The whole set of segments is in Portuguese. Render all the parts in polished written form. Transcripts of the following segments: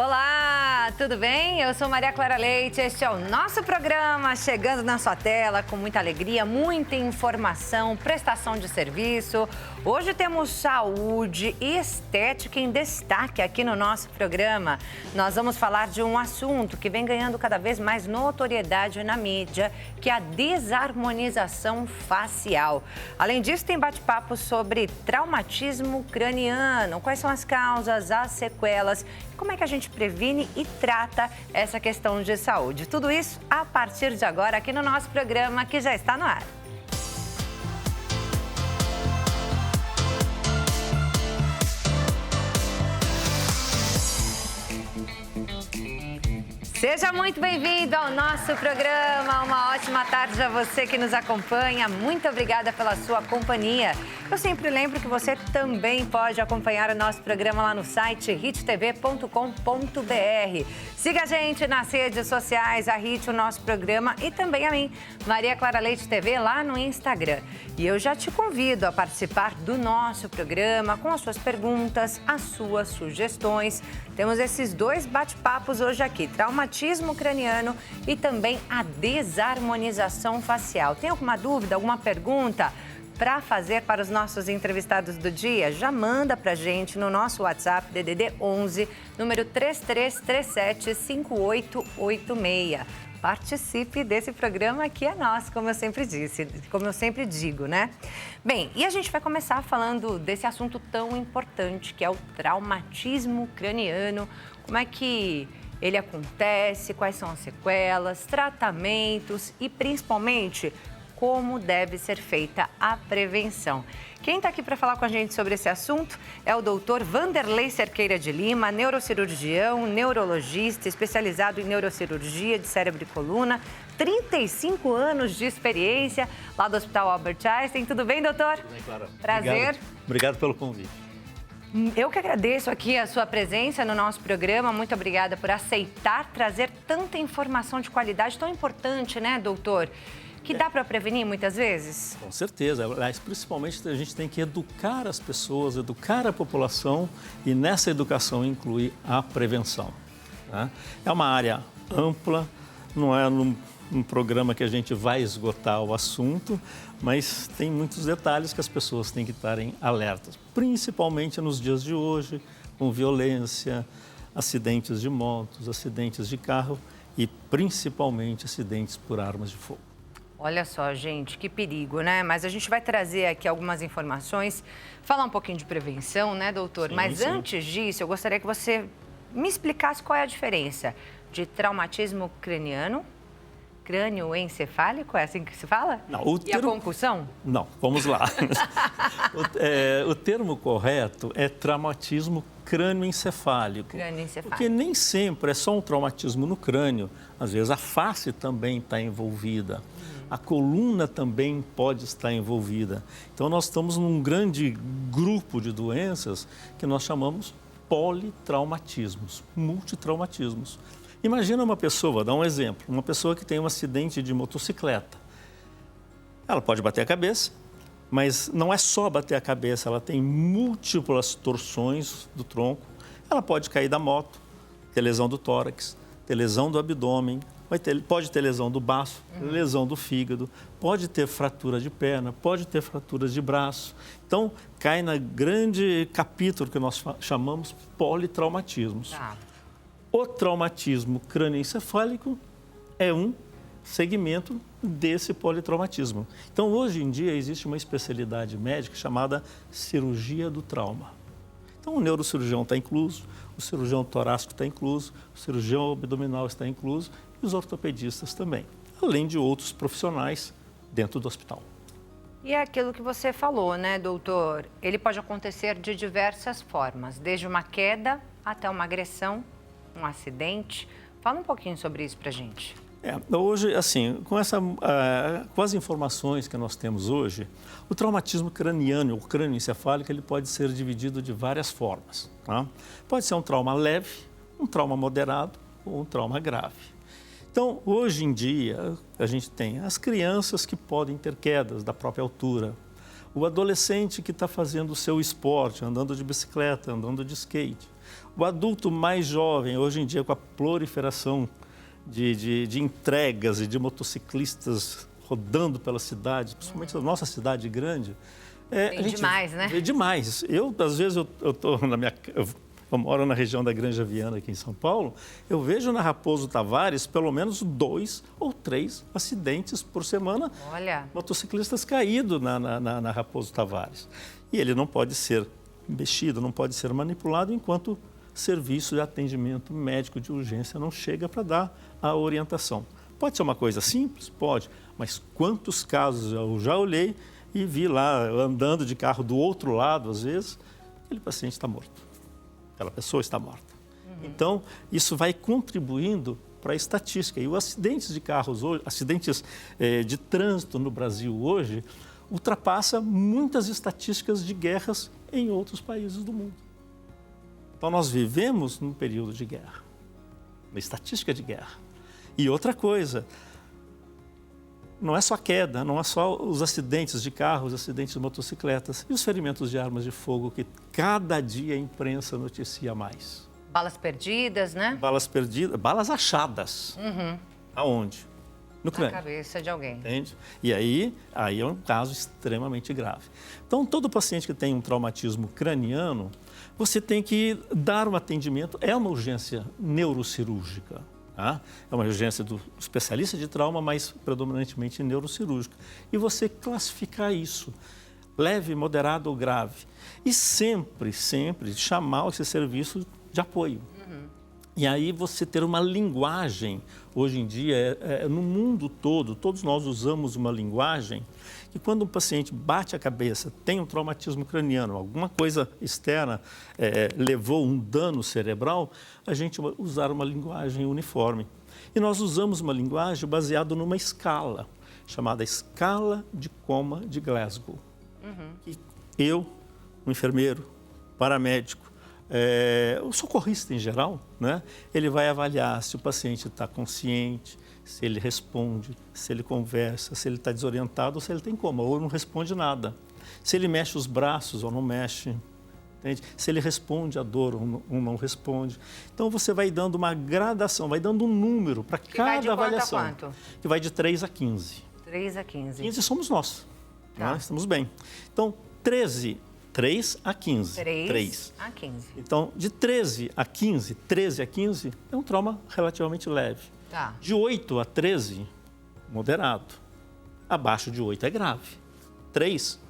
Olá, tudo bem? Eu sou Maria Clara Leite, este é o nosso programa, chegando na sua tela com muita alegria, muita informação, prestação de serviço. Hoje temos saúde e estética em destaque aqui no nosso programa. Nós vamos falar de um assunto que vem ganhando cada vez mais notoriedade na mídia, que é a desarmonização facial. Além disso, tem bate-papo sobre traumatismo craniano, quais são as causas, as sequelas, como é que a gente previne e trata essa questão de saúde. Tudo isso a partir de agora aqui no nosso programa, que já está no ar. Seja muito bem-vindo ao nosso programa. Uma ótima tarde a você que nos acompanha. Muito obrigada pela sua companhia. Eu sempre lembro que você também pode acompanhar o nosso programa lá no site hittv.com.br. Siga a gente nas redes sociais, a Hit, o nosso programa, e também a mim, Maria Clara Leite TV, lá no Instagram. E eu já te convido a participar do nosso programa com as suas perguntas, as suas sugestões. Temos esses dois bate-papos hoje aqui, traumatismo craniano e também a desarmonização facial. Tem alguma dúvida, alguma pergunta para fazer para os nossos entrevistados do dia? Já manda para a gente no nosso WhatsApp, DDD 11, número 3337-5886. Participe desse programa que é nosso, como eu sempre digo, né? Bem, e a gente vai começar falando desse assunto tão importante, que é o traumatismo craniano. Como é que ele acontece, quais são as sequelas, tratamentos e, principalmente, como deve ser feita a prevenção. Quem está aqui para falar com a gente sobre esse assunto é o doutor Vanderlei Cerqueira de Lima, neurocirurgião, neurologista, especializado em neurocirurgia de cérebro e coluna, 35 anos de experiência lá do Hospital Albert Einstein. Tudo bem, doutor? Tudo bem, Clara. Prazer. Obrigado pelo convite. Eu que agradeço aqui a sua presença no nosso programa. Muito obrigada por aceitar trazer tanta informação de qualidade tão importante, né, doutor? Que dá para prevenir muitas vezes? Com certeza, mas principalmente a gente tem que educar as pessoas, educar a população e nessa educação incluir a prevenção, né? É uma área ampla, não é um programa que a gente vai esgotar o assunto, mas tem muitos detalhes que as pessoas têm que estarem alertas, principalmente nos dias de hoje, com violência, acidentes de motos, acidentes de carro e principalmente acidentes por armas de fogo. Olha só, gente, que perigo, né? Mas a gente vai trazer aqui algumas informações, falar um pouquinho de prevenção, né, doutor? Sim, Mas sim. Antes disso, eu gostaria que você me explicasse qual é a diferença de traumatismo craniano, crânioencefálico, é assim que se fala? Não, E a concussão? Não, vamos lá. O termo correto é traumatismo crânioencefálico. Crânioencefálico. Porque nem sempre é só um traumatismo no crânio, às vezes a face também está envolvida. A coluna também pode estar envolvida. Então, nós estamos num grande grupo de doenças que nós chamamos politraumatismos, multitraumatismos. Imagina uma pessoa, vou dar um exemplo, uma pessoa que tem um acidente de motocicleta. Ela pode bater a cabeça, mas não é só bater a cabeça, ela tem múltiplas torções do tronco. Ela pode cair da moto, ter lesão do tórax, ter lesão do abdômen, pode ter lesão do baço, lesão do fígado, pode ter fratura de perna, pode ter fraturas de braço. Então, cai na grande capítulo que nós chamamos politraumatismos. Tá. O traumatismo crânioencefálico é um segmento desse politraumatismo. Então, hoje em dia, existe uma especialidade médica chamada cirurgia do trauma. Então, o neurocirurgião está incluso, o cirurgião torácico está incluso, o cirurgião abdominal está incluso e os ortopedistas também, além de outros profissionais dentro do hospital. E é aquilo que você falou, né, doutor? Ele pode acontecer de diversas formas, desde uma queda até uma agressão, um acidente. Fala um pouquinho sobre isso pra gente. Hoje, assim, com as informações que nós temos hoje, o traumatismo craniano, o crânioencefálico, ele pode ser dividido de várias formas, tá? Pode ser um trauma leve, um trauma moderado ou um trauma grave. Então, hoje em dia, a gente tem as crianças que podem ter quedas da própria altura, o adolescente que está fazendo o seu esporte, andando de bicicleta, andando de skate, O adulto mais jovem, hoje em dia, com a proliferação de entregas e de motociclistas rodando pela cidade, principalmente na nossa cidade grande. Tem demais, né? É demais. Às vezes, eu moro na região da Granja Viana, aqui em São Paulo, eu vejo na Raposo Tavares pelo menos 2 ou 3 acidentes por semana. Olha. Motociclistas caídos na Raposo Tavares. E ele não pode ser mexido, não pode ser manipulado enquanto serviço de atendimento médico de urgência não chega para dar a orientação. Pode ser uma coisa simples? Pode. Mas quantos casos eu já olhei e vi lá, andando de carro do outro lado, às vezes, aquele paciente está morto. Aquela pessoa está morta. Então, isso vai contribuindo para a estatística. E os acidentes de carros hoje, acidentes de trânsito no Brasil hoje, ultrapassa muitas estatísticas de guerras em outros países do mundo. Então, nós vivemos num período de guerra, uma estatística de guerra. E outra coisa, não é só a queda, não é só os acidentes de carros, os acidentes de motocicletas e os ferimentos de armas de fogo que cada dia a imprensa noticia mais. Balas perdidas, né? Balas perdidas, balas achadas. Aonde? No crânio. Na cabeça de alguém. Entende? E aí é um caso extremamente grave. Então, todo paciente que tem um traumatismo craniano, você tem que dar um atendimento, é uma urgência neurocirúrgica. Tá? É uma urgência do especialista de trauma, mas predominantemente neurocirúrgica. E você classificar isso, leve, moderado ou grave. E sempre chamar esse serviço de apoio. E aí você ter uma linguagem, hoje em dia, no mundo todo, todos nós usamos uma linguagem que quando um paciente bate a cabeça, tem um traumatismo craniano, alguma coisa externa levou um dano cerebral, a gente usar uma linguagem uniforme. E nós usamos uma linguagem baseada numa escala, chamada Escala de Coma de Glasgow. Que eu, um enfermeiro, paramédico, o socorrista em geral, né, ele vai avaliar se o paciente está consciente, se ele responde, se ele conversa, se ele está desorientado ou se ele tem coma, ou não responde nada. Se ele mexe os braços ou não mexe, entende? Se ele responde à dor ou não responde. Então, você vai dando uma gradação, vai dando um número para cada avaliação. Vai de quanto a quanto? Que vai de 3 a 15. 3 a 15. 15 somos nós, Tá. né? Estamos bem. Então, 3 a 15. 3 a 15. Então, de 13 a 15 é um trauma relativamente leve. Tá. De 8 a 13, moderado. Abaixo de 8 é grave. 3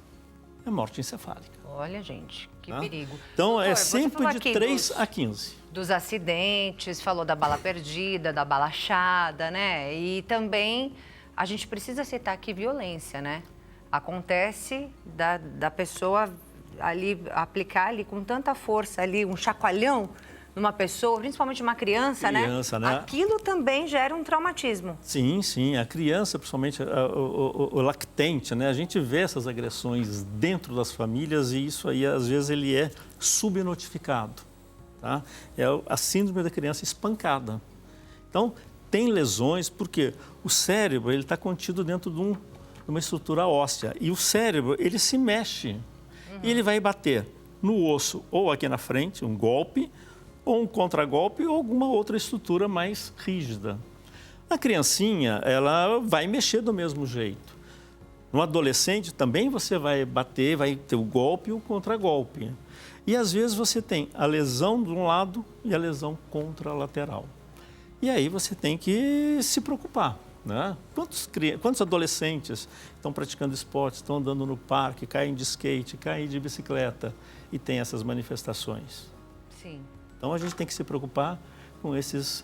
é morte encefálica. Olha, gente, que Tá? perigo. Então, Doutor, é você sempre falou de aqui 3 a 15. dos acidentes, falou da bala perdida, da bala achada, né? E também a gente precisa citar aqui violência, né? Acontece da pessoa ali aplicar ali com tanta força ali um chacoalhão numa pessoa, principalmente uma criança, né? Aquilo também gera um traumatismo. Sim, sim. A criança, principalmente o lactente, né? A gente vê essas agressões dentro das famílias e isso aí, às vezes, ele é subnotificado. Tá? É a síndrome da criança espancada. Então, tem lesões porque o cérebro ele está contido dentro de uma estrutura óssea e o cérebro ele se mexe e ele vai bater no osso ou aqui na frente, um golpe, ou um contragolpe ou alguma outra estrutura mais rígida. A criancinha, ela vai mexer do mesmo jeito. No adolescente também você vai bater, vai ter o golpe e o contragolpe. E às vezes você tem a lesão de um lado e a lesão contralateral. E aí você tem que se preocupar, né? Quantos adolescentes estão praticando esporte, estão andando no parque, caem de skate, caem de bicicleta e tem essas manifestações? Sim. Então, a gente tem que se preocupar com essa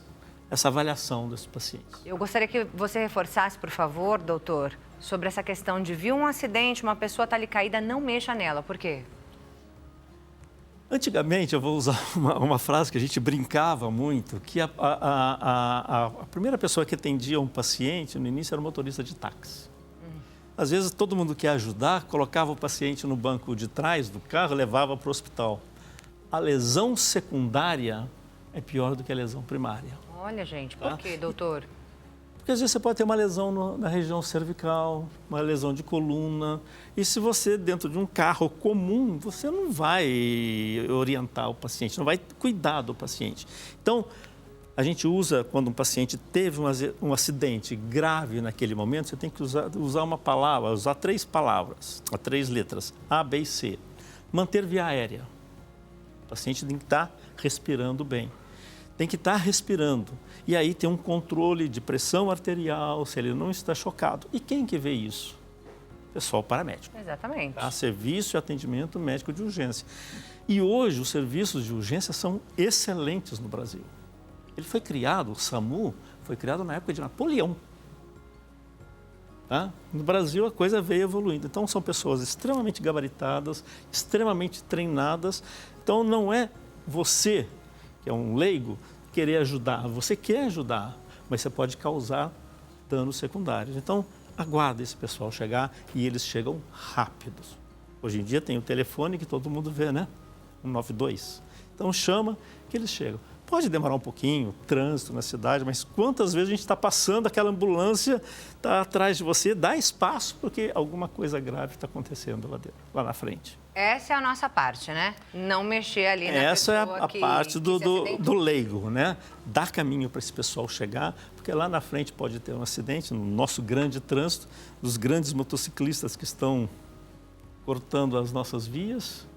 avaliação desses pacientes. Eu gostaria que você reforçasse, por favor, doutor, sobre essa questão de viu um acidente, uma pessoa está ali caída, não mexa nela. Por quê? Antigamente, eu vou usar uma frase que a gente brincava muito, que a primeira pessoa que atendia um paciente, no início, era o motorista de táxi. Às vezes, todo mundo que ia ajudar, colocava o paciente no banco de trás do carro e levava para o hospital. A lesão secundária é pior do que a lesão primária. Olha, gente, por quê, doutor? Porque às vezes você pode ter uma lesão na região cervical, uma lesão de coluna. E se você, dentro de um carro comum, você não vai orientar o paciente, não vai cuidar do paciente. Então, a gente usa, quando um paciente teve um acidente grave naquele momento, você tem que usar uma palavra, usar 3 palavras, 3 letras, A, B e C. Manter via aérea. O paciente tem que estar respirando bem. Tem que estar respirando. E aí tem um controle de pressão arterial, se ele não está chocado. E quem que vê isso? Pessoal paramédico. Exatamente. Tá? Serviço e atendimento médico de urgência. E hoje os serviços de urgência são excelentes no Brasil. Ele foi criado, o SAMU, foi criado na época de Napoleão. Tá? No Brasil a coisa veio evoluindo. Então são pessoas extremamente gabaritadas, extremamente treinadas. Então não é você, que é um leigo, querer ajudar. Você quer ajudar, mas você pode causar danos secundários. Então, aguarda esse pessoal chegar e eles chegam rápidos. Hoje em dia tem o telefone que todo mundo vê, né? 192. Então, chama que eles chegam. Pode demorar um pouquinho, trânsito na cidade, mas quantas vezes a gente está passando, aquela ambulância está atrás de você, dá espaço, porque alguma coisa grave está acontecendo lá na frente. Essa é a nossa parte, né? Não mexer ali na Essa é pessoa a parte que do leigo, né? Dar caminho para esse pessoal chegar, porque lá na frente pode ter um acidente, no nosso grande trânsito, dos grandes motociclistas que estão cortando as nossas vias,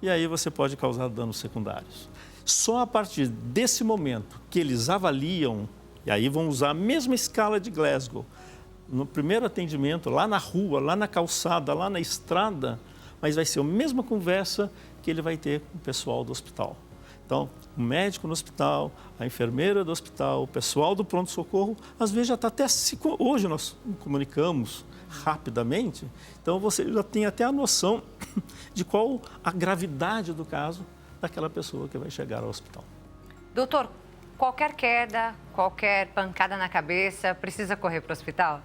e aí você pode causar danos secundários. Só a partir desse momento que eles avaliam, e aí vão usar a mesma escala de Glasgow, no primeiro atendimento, lá na rua, lá na calçada, lá na estrada, mas vai ser a mesma conversa que ele vai ter com o pessoal do hospital. Então, o médico no hospital, a enfermeira do hospital, o pessoal do pronto-socorro, às vezes já está até... Hoje nós comunicamos rapidamente, então você já tem até a noção de qual a gravidade do caso daquela pessoa que vai chegar ao hospital. Doutor, qualquer queda, qualquer pancada na cabeça, precisa correr para o hospital?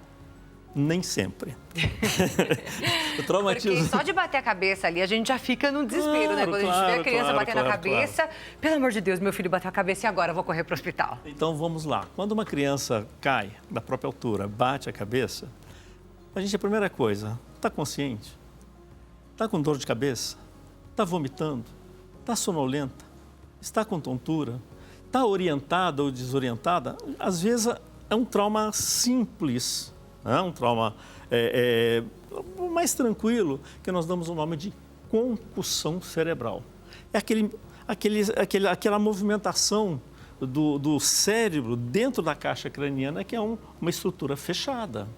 Nem sempre. O traumatismo... Porque só de bater a cabeça ali, a gente já fica no desespero, né? Quando a gente vê a criança batendo a cabeça, pelo amor de Deus, meu filho bateu a cabeça e agora eu vou correr para o hospital. Então, vamos lá. Quando uma criança cai da própria altura, bate a cabeça, a primeira coisa, está consciente? Está com dor de cabeça? Está vomitando? Está sonolenta? Está com tontura? Está orientada ou desorientada? Às vezes é um trauma simples, né? Um trauma mais tranquilo, que nós damos o nome de concussão cerebral. É aquela movimentação do cérebro dentro da caixa craniana, que é uma estrutura fechada.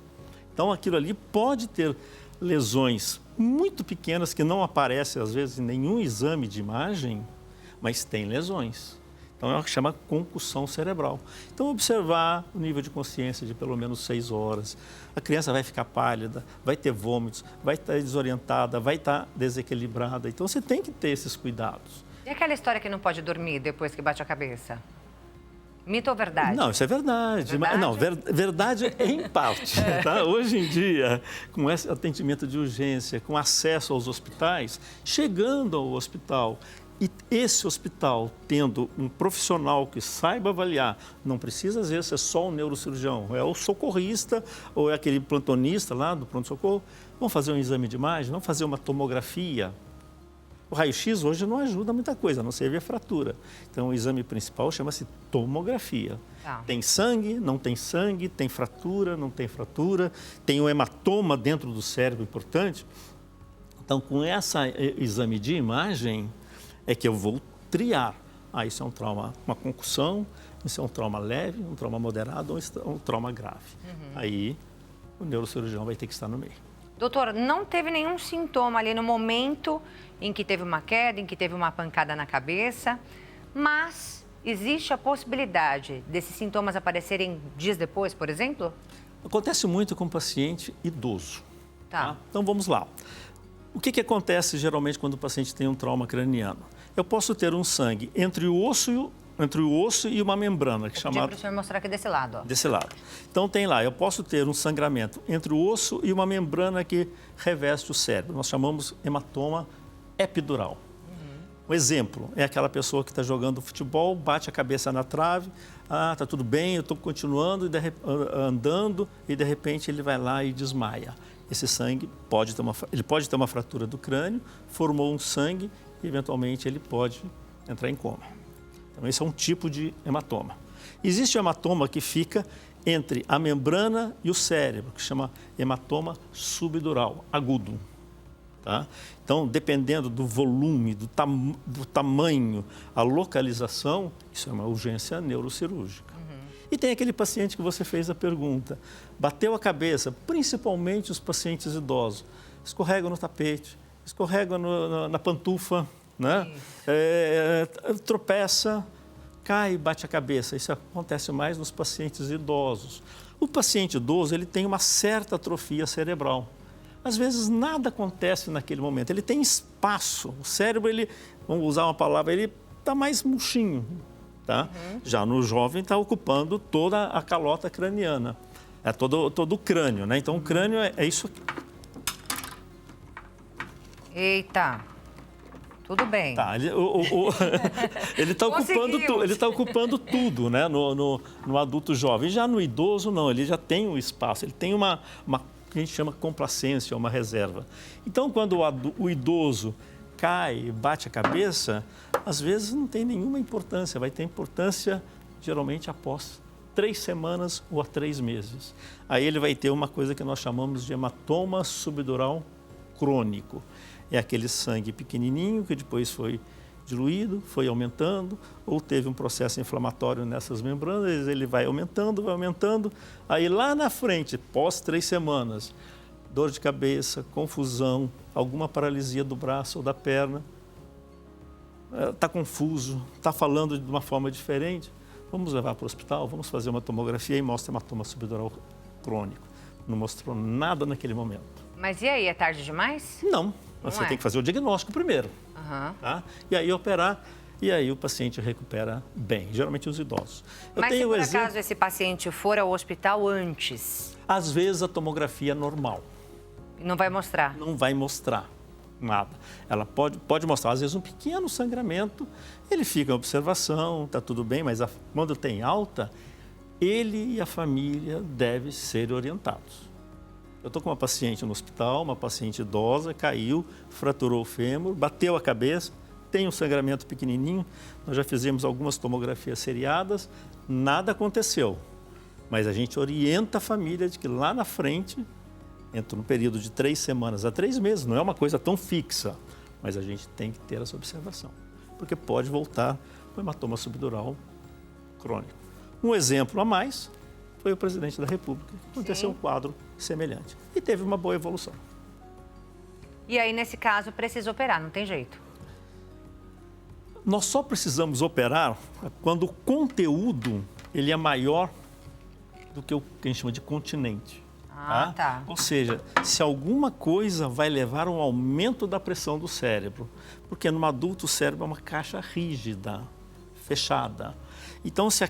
Então, aquilo ali pode ter lesões muito pequenas que não aparecem, às vezes, em nenhum exame de imagem, mas tem lesões. Então, é o que chama concussão cerebral. Então, observar o nível de consciência de pelo menos 6 horas. A criança vai ficar pálida, vai ter vômitos, vai estar desorientada, vai estar desequilibrada. Então, você tem que ter esses cuidados. E aquela história que não pode dormir depois que bate a cabeça? Mito ou verdade? Não, isso é verdade. Verdade? Não, verdade em parte. Tá? Hoje em dia, com esse atendimento de urgência, com acesso aos hospitais, chegando ao hospital, e esse hospital tendo um profissional que saiba avaliar, não precisa às vezes ser só o neurocirurgião, é o socorrista ou é aquele plantonista lá do pronto-socorro, vão fazer um exame de imagem, vão fazer uma tomografia. O raio-x hoje não ajuda muita coisa, a não ser ver a fratura. Então, o exame principal chama-se tomografia. Tá. Tem sangue, não tem sangue, tem fratura, não tem fratura, tem um hematoma dentro do cérebro importante. Então, com esse exame de imagem, é que eu vou triar. Isso é um trauma, uma concussão, isso é um trauma leve, um trauma moderado ou um trauma grave. Aí, o neurocirurgião vai ter que estar no meio. Doutor, não teve nenhum sintoma ali no momento em que teve uma queda, em que teve uma pancada na cabeça, mas existe a possibilidade desses sintomas aparecerem dias depois, por exemplo? Acontece muito com o paciente idoso. Tá. Então, vamos lá. O que acontece geralmente quando o paciente tem um trauma craniano? Eu posso ter um sangue entre o osso e uma membrana, que é chamada... para o senhor mostrar aqui desse lado. Ó. Desse lado. Então, tem lá, eu posso ter um sangramento entre o osso e uma membrana que reveste o cérebro. Nós chamamos hematoma epidural. Um exemplo é aquela pessoa que está jogando futebol, bate a cabeça na trave, está tudo bem, eu estou continuando, andando, e de repente ele vai lá e desmaia. Esse sangue pode ter uma fratura do crânio, formou um sangue e eventualmente ele pode entrar em coma. Então esse é um tipo de hematoma. Existe o hematoma que fica entre a membrana e o cérebro, que chama hematoma subdural, agudo. Tá? Então, dependendo do volume, do tamanho, a localização, isso é uma urgência neurocirúrgica. E tem aquele paciente que você fez a pergunta, bateu a cabeça, principalmente os pacientes idosos, escorregam no tapete, escorregam na pantufa, né? Tropeça, cai e bate a cabeça. Isso acontece mais nos pacientes idosos. O paciente idoso, ele tem uma certa atrofia cerebral. Às vezes nada acontece naquele momento, ele tem espaço. O cérebro, vamos usar uma palavra, ele está mais murchinho. Tá? Já no jovem está ocupando toda a calota craniana, todo o crânio, né? Então o crânio é isso aqui. Eita, tudo bem. Tá, ele está ocupando tudo, né? No adulto jovem. Já no idoso não, ele já tem um espaço, ele tem uma que a gente chama complacência, uma reserva. Então, quando o idoso cai, bate a cabeça, às vezes não tem nenhuma importância, vai ter importância geralmente após 3 semanas ou a 3 meses. Aí ele vai ter uma coisa que nós chamamos de hematoma subdural crônico. É aquele sangue pequenininho que depois foi diluído, foi aumentando, ou teve um processo inflamatório nessas membranas, ele vai aumentando, aí lá na frente, pós 3 semanas, dor de cabeça, confusão, alguma paralisia do braço ou da perna, está confuso, está falando de uma forma diferente, vamos levar para o hospital, vamos fazer uma tomografia e mostra hematoma subdural crônico. Não mostrou nada naquele momento. Mas e aí, é tarde demais? Não, você tem que fazer o diagnóstico primeiro. Tá? E aí operar, e aí o paciente recupera bem, geralmente os idosos. Mas se por acaso esse paciente for ao hospital antes? Às vezes a tomografia é normal. Não vai mostrar? Não vai mostrar nada. Ela pode mostrar, às vezes, um pequeno sangramento, ele fica em observação, está tudo bem, mas quando tem alta, ele e a família devem ser orientados. Eu estou com uma paciente no hospital, uma paciente idosa, caiu, fraturou o fêmur, bateu a cabeça, tem um sangramento pequenininho, nós já fizemos algumas tomografias seriadas, nada aconteceu. Mas a gente orienta a família de que lá na frente, entra no período de 3 semanas a 3 meses, não é uma coisa tão fixa, mas a gente tem que ter essa observação, porque pode voltar com hematoma subdural crônico. Um exemplo a mais foi o presidente da República, que aconteceu um quadro semelhante e teve uma boa evolução. E aí, nesse caso, precisa operar, não tem jeito? Nós só precisamos operar quando o conteúdo ele é maior do que o que a gente chama de continente. Tá. Ou seja, se alguma coisa vai levar a um aumento da pressão do cérebro, porque no adulto o cérebro é uma caixa rígida, fechada. Então, se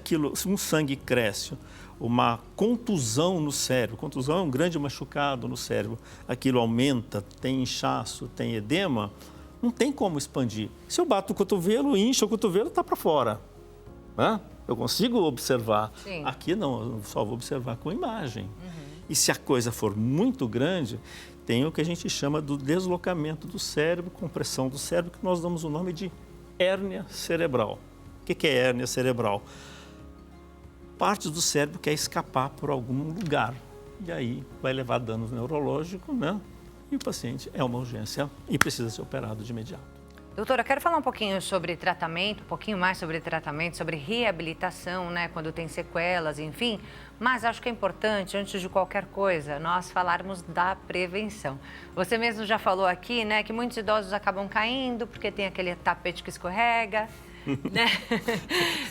um sangue cresce, uma contusão no cérebro, contusão é um grande machucado no cérebro, aquilo aumenta, tem inchaço, tem edema, não tem como expandir. Se eu bato o cotovelo, incha o cotovelo, está para fora. Eu consigo observar. Sim. Aqui não, eu só vou observar com imagem. E se a coisa for muito grande, tem o que a gente chama do deslocamento do cérebro, compressão do cérebro, que nós damos o nome de hérnia cerebral. O que é hérnia cerebral? Partes do cérebro quer escapar por algum lugar. E aí vai levar danos neurológicos, né? E o paciente é uma urgência e precisa ser operado de imediato. Doutora, eu quero falar um pouquinho sobre tratamento, um pouquinho mais sobre tratamento, sobre reabilitação, né? Quando tem sequelas, enfim. Mas acho que é importante, antes de qualquer coisa, nós falarmos da prevenção. Você mesmo já falou aqui, né, que muitos idosos acabam caindo porque tem aquele tapete que escorrega, né?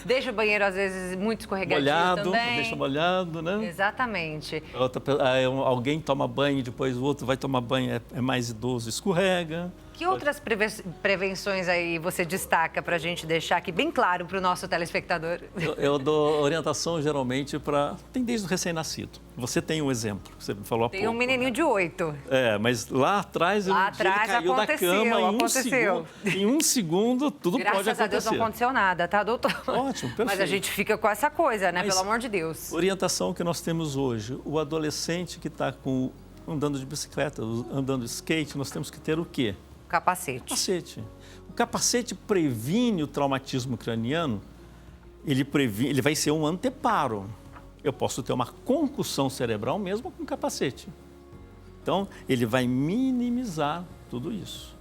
Deixa o banheiro, às vezes, muito escorregadio também. Deixa molhado, né? Exatamente. Alguém toma banho e depois o outro vai tomar banho, é mais idoso, escorrega. Que outras prevenções aí você destaca para a gente deixar aqui bem claro para o nosso telespectador? Eu dou orientação geralmente para... Tem desde o recém-nascido. Você tem um exemplo, você falou há pouco. Tem um menininho de 8. Mas lá atrás ele caiu da cama em um segundo, tudo pode acontecer. Graças a Deus não aconteceu nada, tá, doutor? Ótimo, perfeito. Mas a gente fica com essa coisa, né? Pelo amor de Deus. Orientação que nós temos hoje, o adolescente que está andando de bicicleta, andando de skate, nós temos que ter o quê? Capacete. O capacete previne o traumatismo craniano, ele vai ser um anteparo. Eu posso ter uma concussão cerebral mesmo com capacete. Então, ele vai minimizar tudo isso.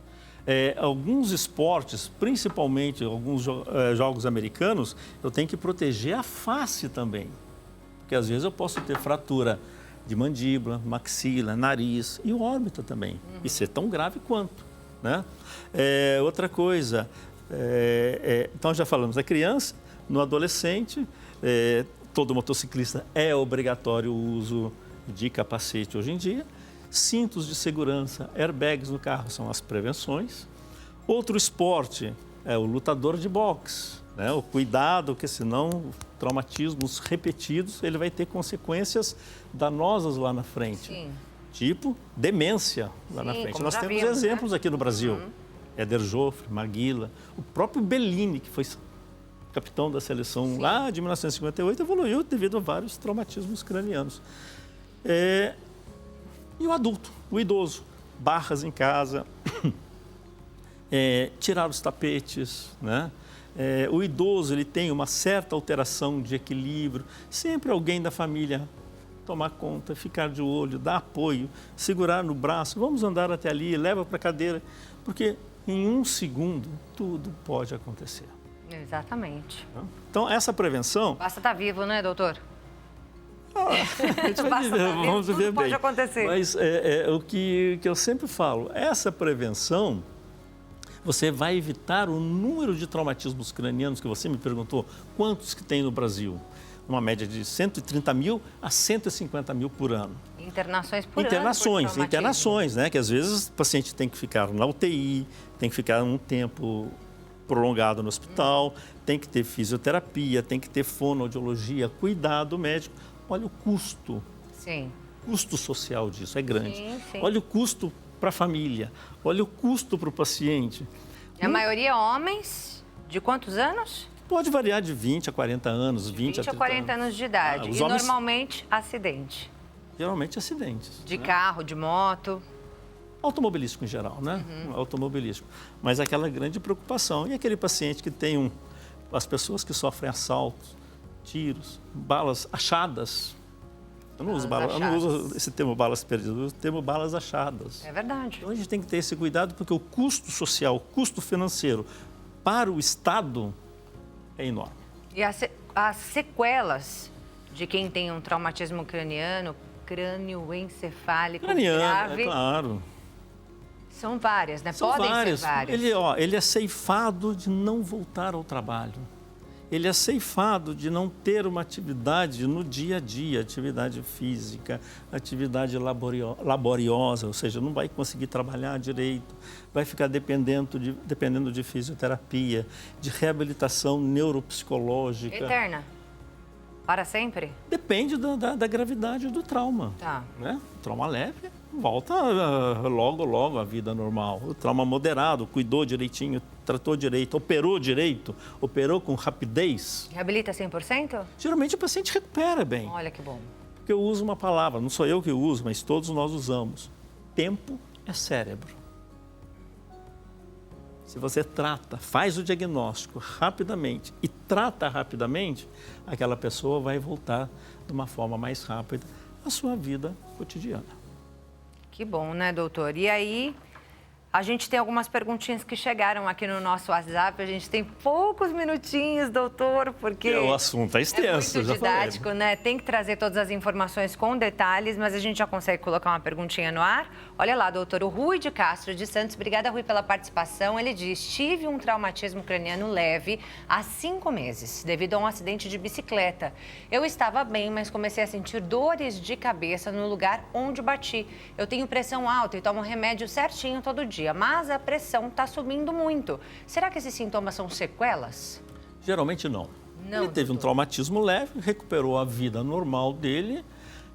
Alguns esportes, principalmente alguns jogos americanos, eu tenho que proteger a face também. Porque às vezes eu posso ter fratura de mandíbula, maxila, nariz e órbita também. E ser tão grave quanto. Né? Outra coisa, então já falamos da criança, no adolescente, todo motociclista é obrigatório o uso de capacete hoje em dia, cintos de segurança, airbags no carro são as prevenções. Outro esporte é o lutador de boxe, né? O cuidado, porque senão traumatismos repetidos, ele vai ter consequências danosas lá na frente. Sim. Tipo demência lá na frente. Nós temos exemplos aqui no Brasil. Éder Joffre, Maguila, o próprio Bellini, que foi capitão da seleção lá de 1958, evoluiu devido a vários traumatismos cranianos. E o adulto, o idoso, barras em casa, tirar os tapetes, né? O idoso, ele tem uma certa alteração de equilíbrio, sempre alguém da família tomar conta, ficar de olho, dar apoio, segurar no braço, vamos andar até ali, leva para a cadeira, porque em um segundo tudo pode acontecer. Exatamente. Então, essa prevenção... Basta estar vivo, né, doutor? Vamos ver bem. Pode acontecer. Mas o que eu sempre falo, essa prevenção, você vai evitar o número de traumatismos cranianos que você me perguntou, quantos que tem no Brasil? Uma média de 130 mil a 150 mil por ano. Internações por Internações, né? Que às vezes o paciente tem que ficar na UTI, tem que ficar um tempo prolongado no hospital, tem que ter fisioterapia, tem que ter fonoaudiologia, cuidado médico. Olha o custo. Sim. O custo social disso é grande. Sim. Olha o custo para a família, olha o custo para o paciente. A maioria homens, de quantos anos? Pode variar de 20 a 40 anos, 20 a 30 40 anos de idade. E homens... normalmente, acidente. Geralmente acidentes. De carro, de moto. Automobilístico em geral, né? Automobilístico. Mas aquela grande preocupação. E aquele paciente que tem as pessoas que sofrem assaltos, tiros, balas achadas. Eu não uso esse termo balas perdidas, eu uso o termo balas achadas. É verdade. Então a gente tem que ter esse cuidado porque o custo social, o custo financeiro para o Estado é enorme. E as sequelas de quem tem um traumatismo craniano, crânioencefálico grave... claro. São várias, né? Podem ser várias. Ele é ceifado de não voltar ao trabalho. Ele é ceifado de não ter uma atividade no dia a dia, atividade física, atividade laboriosa, ou seja, não vai conseguir trabalhar direito, vai ficar dependendo de fisioterapia, de reabilitação neuropsicológica. Eterna? Para sempre? Depende da gravidade do trauma. Tá. Né? Trauma leve, volta logo à vida normal. O trauma moderado, cuidou direitinho, tratou direito, operou com rapidez. Reabilita 100%? Geralmente o paciente recupera bem. Olha que bom. Porque eu uso uma palavra, não sou eu que uso, mas todos nós usamos. Tempo é cérebro. Se você faz o diagnóstico rapidamente e trata rapidamente, aquela pessoa vai voltar de uma forma mais rápida à sua vida cotidiana. Que bom, né, doutor? E aí, a gente tem algumas perguntinhas que chegaram aqui no nosso WhatsApp. A gente tem poucos minutinhos, doutor, porque... O assunto é extenso, muito didático, né? Tem que trazer todas as informações com detalhes, mas a gente já consegue colocar uma perguntinha no ar. Olha lá, doutor, o Rui de Castro de Santos. Obrigada, Rui, pela participação. Ele diz, tive um traumatismo craniano leve há 5 meses, devido a um acidente de bicicleta. Eu estava bem, mas comecei a sentir dores de cabeça no lugar onde bati. Eu tenho pressão alta e tomo remédio certinho todo dia. dia, mas a pressão está subindo muito. Será que esses sintomas são sequelas? Geralmente não. Não, ele teve um doutor. traumatismo leve, recuperou a vida normal dele.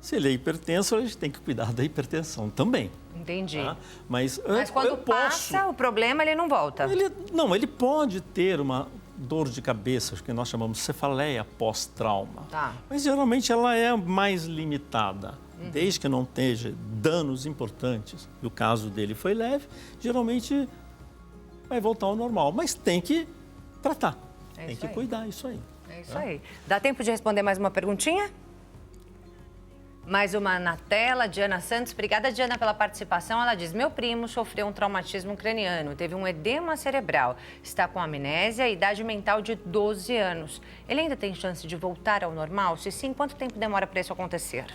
Se ele é hipertenso, a gente tem que cuidar da hipertensão também. Entendi. Tá? Mas quando passa o problema, ele não volta? Ele pode ter uma dor de cabeça, que nós chamamos de cefaleia pós-trauma. Tá. Mas geralmente ela é mais limitada. Desde que não tenha danos importantes, e o caso dele foi leve, geralmente vai voltar ao normal. Mas tem que tratar, tem que cuidar, isso aí. É isso aí. Dá tempo de responder mais uma perguntinha? Mais uma na tela, Diana Santos. Obrigada, Diana, pela participação. Ela diz, meu primo sofreu um traumatismo craniano, teve um edema cerebral, está com amnésia e idade mental de 12 anos. Ele ainda tem chance de voltar ao normal? Se sim, quanto tempo demora para isso acontecer?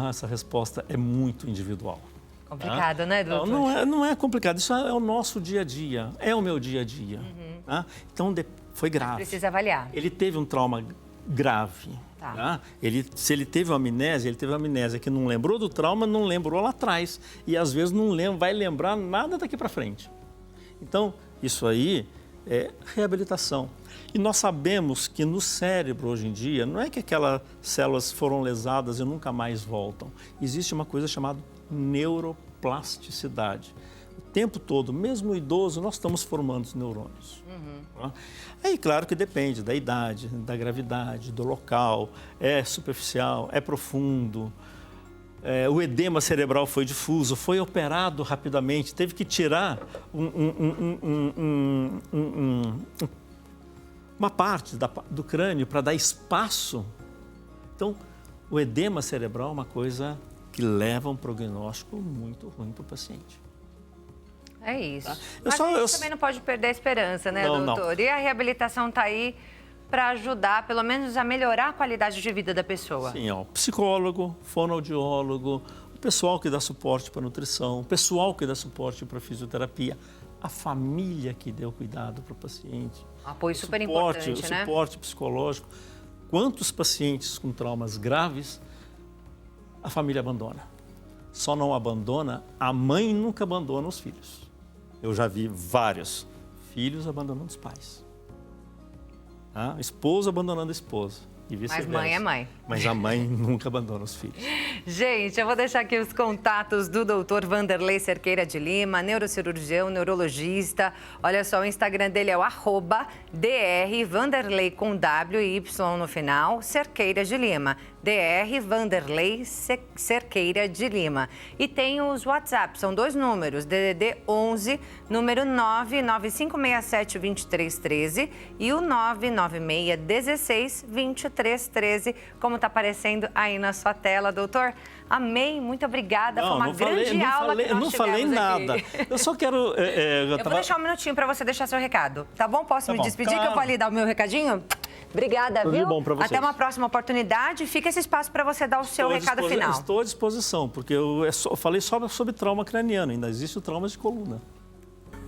Essa resposta é muito individual. Complicado, né, doutor? Não é complicado, isso é o nosso dia a dia, é o meu dia a dia. Tá? Então, foi grave. Precisa avaliar. Ele teve um trauma grave. Tá. Tá? Se ele teve uma amnésia, que não lembrou do trauma, não lembrou lá atrás. E às vezes não vai lembrar nada daqui para frente. Então, isso aí é reabilitação. E nós sabemos que no cérebro, hoje em dia, não é que aquelas células foram lesadas e nunca mais voltam. Existe uma coisa chamada neuroplasticidade. O tempo todo, mesmo o idoso, nós estamos formando os neurônios. Tá? Aí, claro que depende da idade, da gravidade, do local, é superficial, é profundo. O edema cerebral foi difuso, foi operado rapidamente, teve que tirar uma parte do crânio para dar espaço. Então, o edema cerebral é uma coisa que leva a um prognóstico muito ruim para o paciente. É isso. Tá? Mas a gente também não pode perder a esperança, né, doutor? Não. E a reabilitação está aí para ajudar, pelo menos, a melhorar a qualidade de vida da pessoa. Sim, psicólogo, fonoaudiólogo, o pessoal que dá suporte para nutrição, o pessoal que dá suporte para fisioterapia, a família que deu cuidado para o paciente. Apoio super importante, né? O suporte psicológico. Quantos pacientes com traumas graves a família abandona? Só não abandona, a mãe nunca abandona os filhos. Eu já vi vários filhos abandonando os pais. A esposa abandonando a esposa. E vice-versa. Mas mãe é mãe. Mas a mãe nunca abandona os filhos. Gente, eu vou deixar aqui os contatos do Dr. Vanderlei Cerqueira de Lima, neurocirurgião, neurologista. Olha só, o Instagram dele é o @Dr. Vanderlei com W e Y no final, Cerqueira de Lima. Dr. Vanderlei Cerqueira de Lima. E tem os WhatsApp, são 2 números, DDD 11, número 995672313 e o 996162313, como está aparecendo aí na sua tela, doutor. Amei, muito obrigada, foi uma grande aula que nós não falei nada. Aqui. Eu só quero... Eu vou deixar um minutinho para você deixar seu recado, tá bom? Posso me despedir, claro, que eu vou ali dar o meu recadinho? Obrigada, tudo viu? Bom pra vocês. Até uma próxima oportunidade. Fica esse espaço para você dar o seu recado final. Estou à disposição, porque eu falei só sobre trauma craniano, ainda existe o trauma de coluna.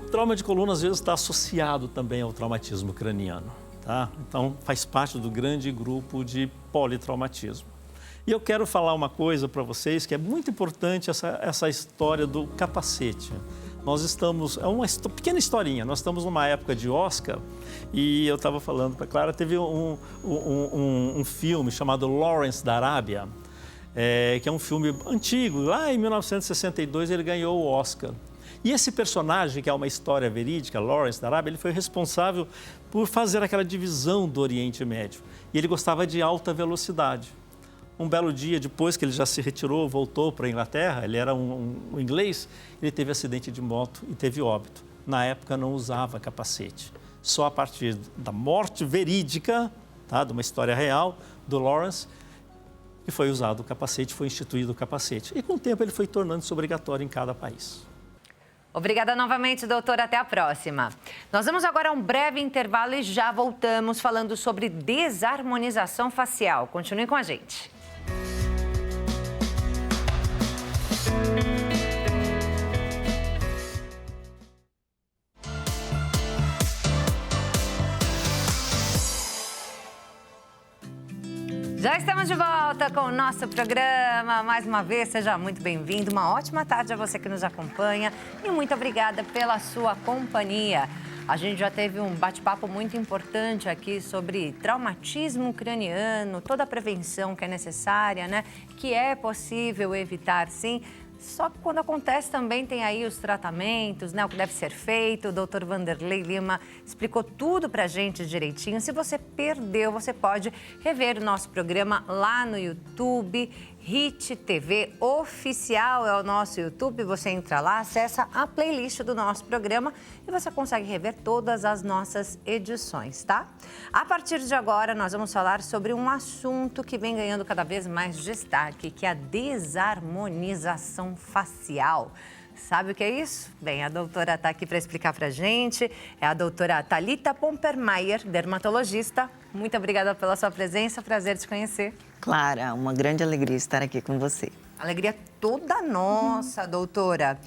O trauma de coluna, às vezes, está associado também ao traumatismo craniano, tá? Então, faz parte do grande grupo de politraumatismo. E eu quero falar uma coisa para vocês que é muito importante, essa história do capacete. Nós estamos, é uma pequena historinha, nós estamos numa época de Oscar e eu estava falando para a Clara, teve um filme chamado Lawrence da Arábia, que é um filme antigo, lá em 1962 ele ganhou o Oscar. E esse personagem, que é uma história verídica, Lawrence da Arábia, ele foi responsável por fazer aquela divisão do Oriente Médio. E ele gostava de alta velocidade. Um belo dia, depois que ele já se retirou, voltou para a Inglaterra, ele era um inglês, ele teve acidente de moto e teve óbito. Na época não usava capacete. Só a partir da morte verídica, tá, de uma história real, do Lawrence, que foi usado o capacete, foi instituído o capacete. E com o tempo ele foi tornando-se obrigatório em cada país. Obrigada novamente, doutor. Até a próxima. Nós vamos agora a um breve intervalo e já voltamos falando sobre desarmonização facial. Continue com a gente. Já estamos de volta com o nosso programa. Mais uma vez, seja muito bem-vindo. Uma ótima tarde a você que nos acompanha e muito obrigada pela sua companhia. A gente já teve um bate-papo muito importante aqui sobre traumatismo craniano, toda a prevenção que é necessária, né? Que é possível evitar, sim. Só que quando acontece também tem aí os tratamentos, né? O que deve ser feito. O Dr. Vanderlei Lima explicou tudo pra gente direitinho. Se você perdeu, você pode rever o nosso programa lá no YouTube. Hit TV Oficial é o nosso YouTube. Você entra lá, acessa a playlist do nosso programa e você consegue rever todas as nossas edições, tá? A partir de agora, nós vamos falar sobre um assunto que vem ganhando cada vez mais destaque, que é a desarmonização facial. Sabe o que é isso? Bem, a doutora está aqui para explicar para a gente. É a doutora Thalita Pompermayer, dermatologista. Muito obrigada pela sua presença, prazer te conhecer. Clara, uma grande alegria estar aqui com você. Alegria toda nossa, doutora.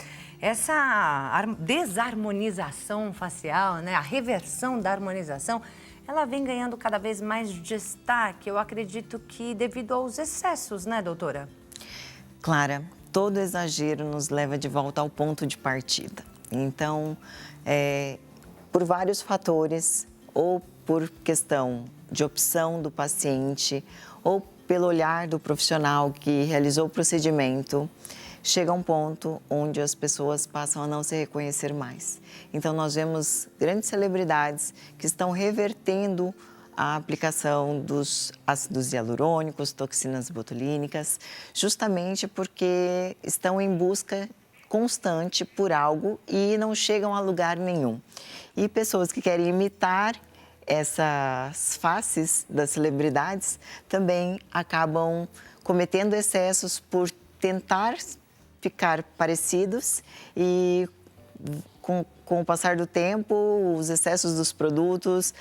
Essa desarmonização facial, né, a reversão da harmonização, ela vem ganhando cada vez mais destaque. Eu acredito que devido aos excessos, né, doutora? Clara, todo exagero nos leva de volta ao ponto de partida. Então, por vários fatores, ou por questão de opção do paciente, ou pelo olhar do profissional que realizou o procedimento, chega a um ponto onde as pessoas passam a não se reconhecer mais. Então, nós vemos grandes celebridades que estão revertendo a aplicação dos ácidos hialurônicos, toxinas botulínicas, justamente porque estão em busca constante por algo e não chegam a lugar nenhum. E pessoas que querem imitar essas faces das celebridades também acabam cometendo excessos por tentar ficar parecidos e com o passar do tempo, os excessos dos produtos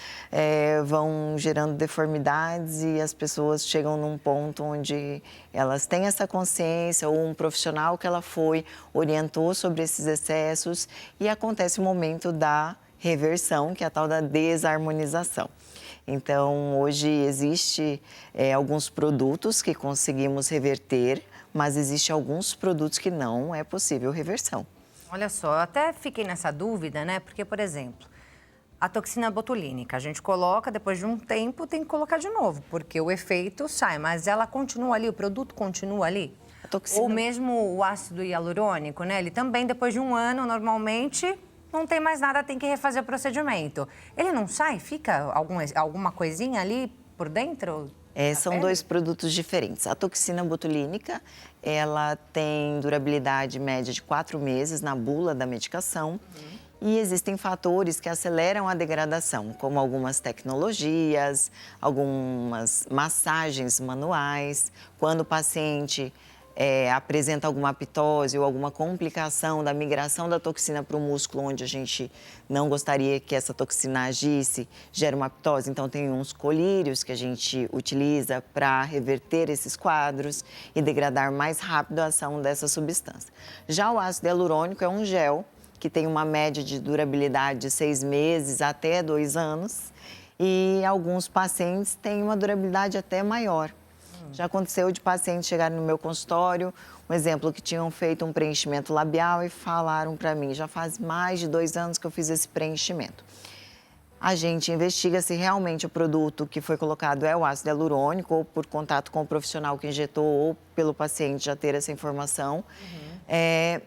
vão gerando deformidades e as pessoas chegam num ponto onde elas têm essa consciência ou um profissional que ela foi orientou sobre esses excessos e acontece o momento da reversão, que é a tal da desarmonização. Então, hoje existe alguns produtos que conseguimos reverter, mas existe alguns produtos que não é possível reversão. Olha só, eu até fiquei nessa dúvida, né? Porque, por exemplo, a toxina botulínica, a gente coloca, depois de um tempo tem que colocar de novo, porque o efeito sai, mas ela continua ali, o produto continua ali? A toxina... Ou mesmo o ácido hialurônico, né? Ele também, depois de um ano, normalmente, não tem mais nada, tem que refazer o procedimento. Ele não sai? Fica alguma coisinha ali por dentro? São dois produtos diferentes. A toxina botulínica, ela tem durabilidade média de 4 meses na bula da medicação. E existem fatores que aceleram a degradação, como algumas tecnologias, algumas massagens manuais. Quando o paciente apresenta alguma aptose ou alguma complicação da migração da toxina para o músculo, onde a gente não gostaria que essa toxina agisse, gera uma aptose. Então, tem uns colírios que a gente utiliza para reverter esses quadros e degradar mais rápido a ação dessa substância. Já o ácido hialurônico é um gel que tem uma média de durabilidade de 6 meses até 2 anos e alguns pacientes têm uma durabilidade até maior. Já aconteceu de pacientes chegarem no meu consultório, um exemplo, que tinham feito um preenchimento labial e falaram para mim, já faz mais de 2 anos que eu fiz esse preenchimento. A gente investiga se realmente o produto que foi colocado é o ácido hialurônico, ou por contato com o profissional que injetou, ou pelo paciente já ter essa informação.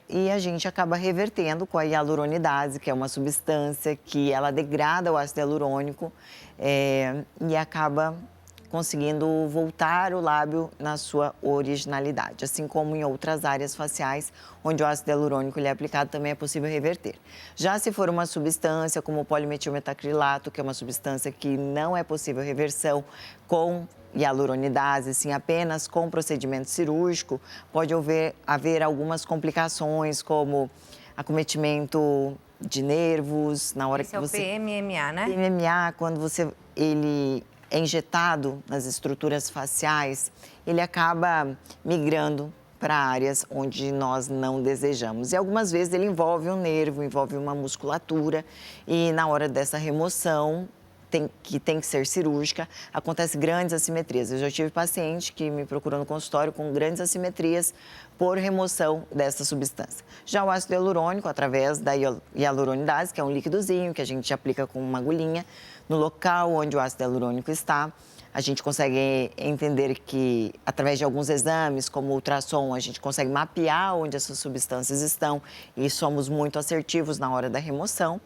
E a gente acaba revertendo com a hialuronidase, que é uma substância que ela degrada o ácido hialurônico e acaba conseguindo voltar o lábio na sua originalidade, assim como em outras áreas faciais, onde o ácido hialurônico ele é aplicado, também é possível reverter. Já se for uma substância como o polimetilmetacrilato, que é uma substância que não é possível reversão com hialuronidase, assim, apenas com procedimento cirúrgico, pode haver algumas complicações, como acometimento de nervos, na hora que você... Esse é o PMMA, né? PMMA, quando ele é injetado nas estruturas faciais, ele acaba migrando para áreas onde nós não desejamos. E algumas vezes ele envolve um nervo, envolve uma musculatura e na hora dessa remoção que tem que ser cirúrgica, acontece grandes assimetrias. Eu já tive paciente que me procurou no consultório com grandes assimetrias por remoção dessa substância. Já o ácido hialurônico, através da hialuronidase, que é um líquidozinho que a gente aplica com uma agulhinha no local onde o ácido hialurônico está, a gente consegue entender que, através de alguns exames, como ultrassom, a gente consegue mapear onde essas substâncias estão e somos muito assertivos na hora da remoção.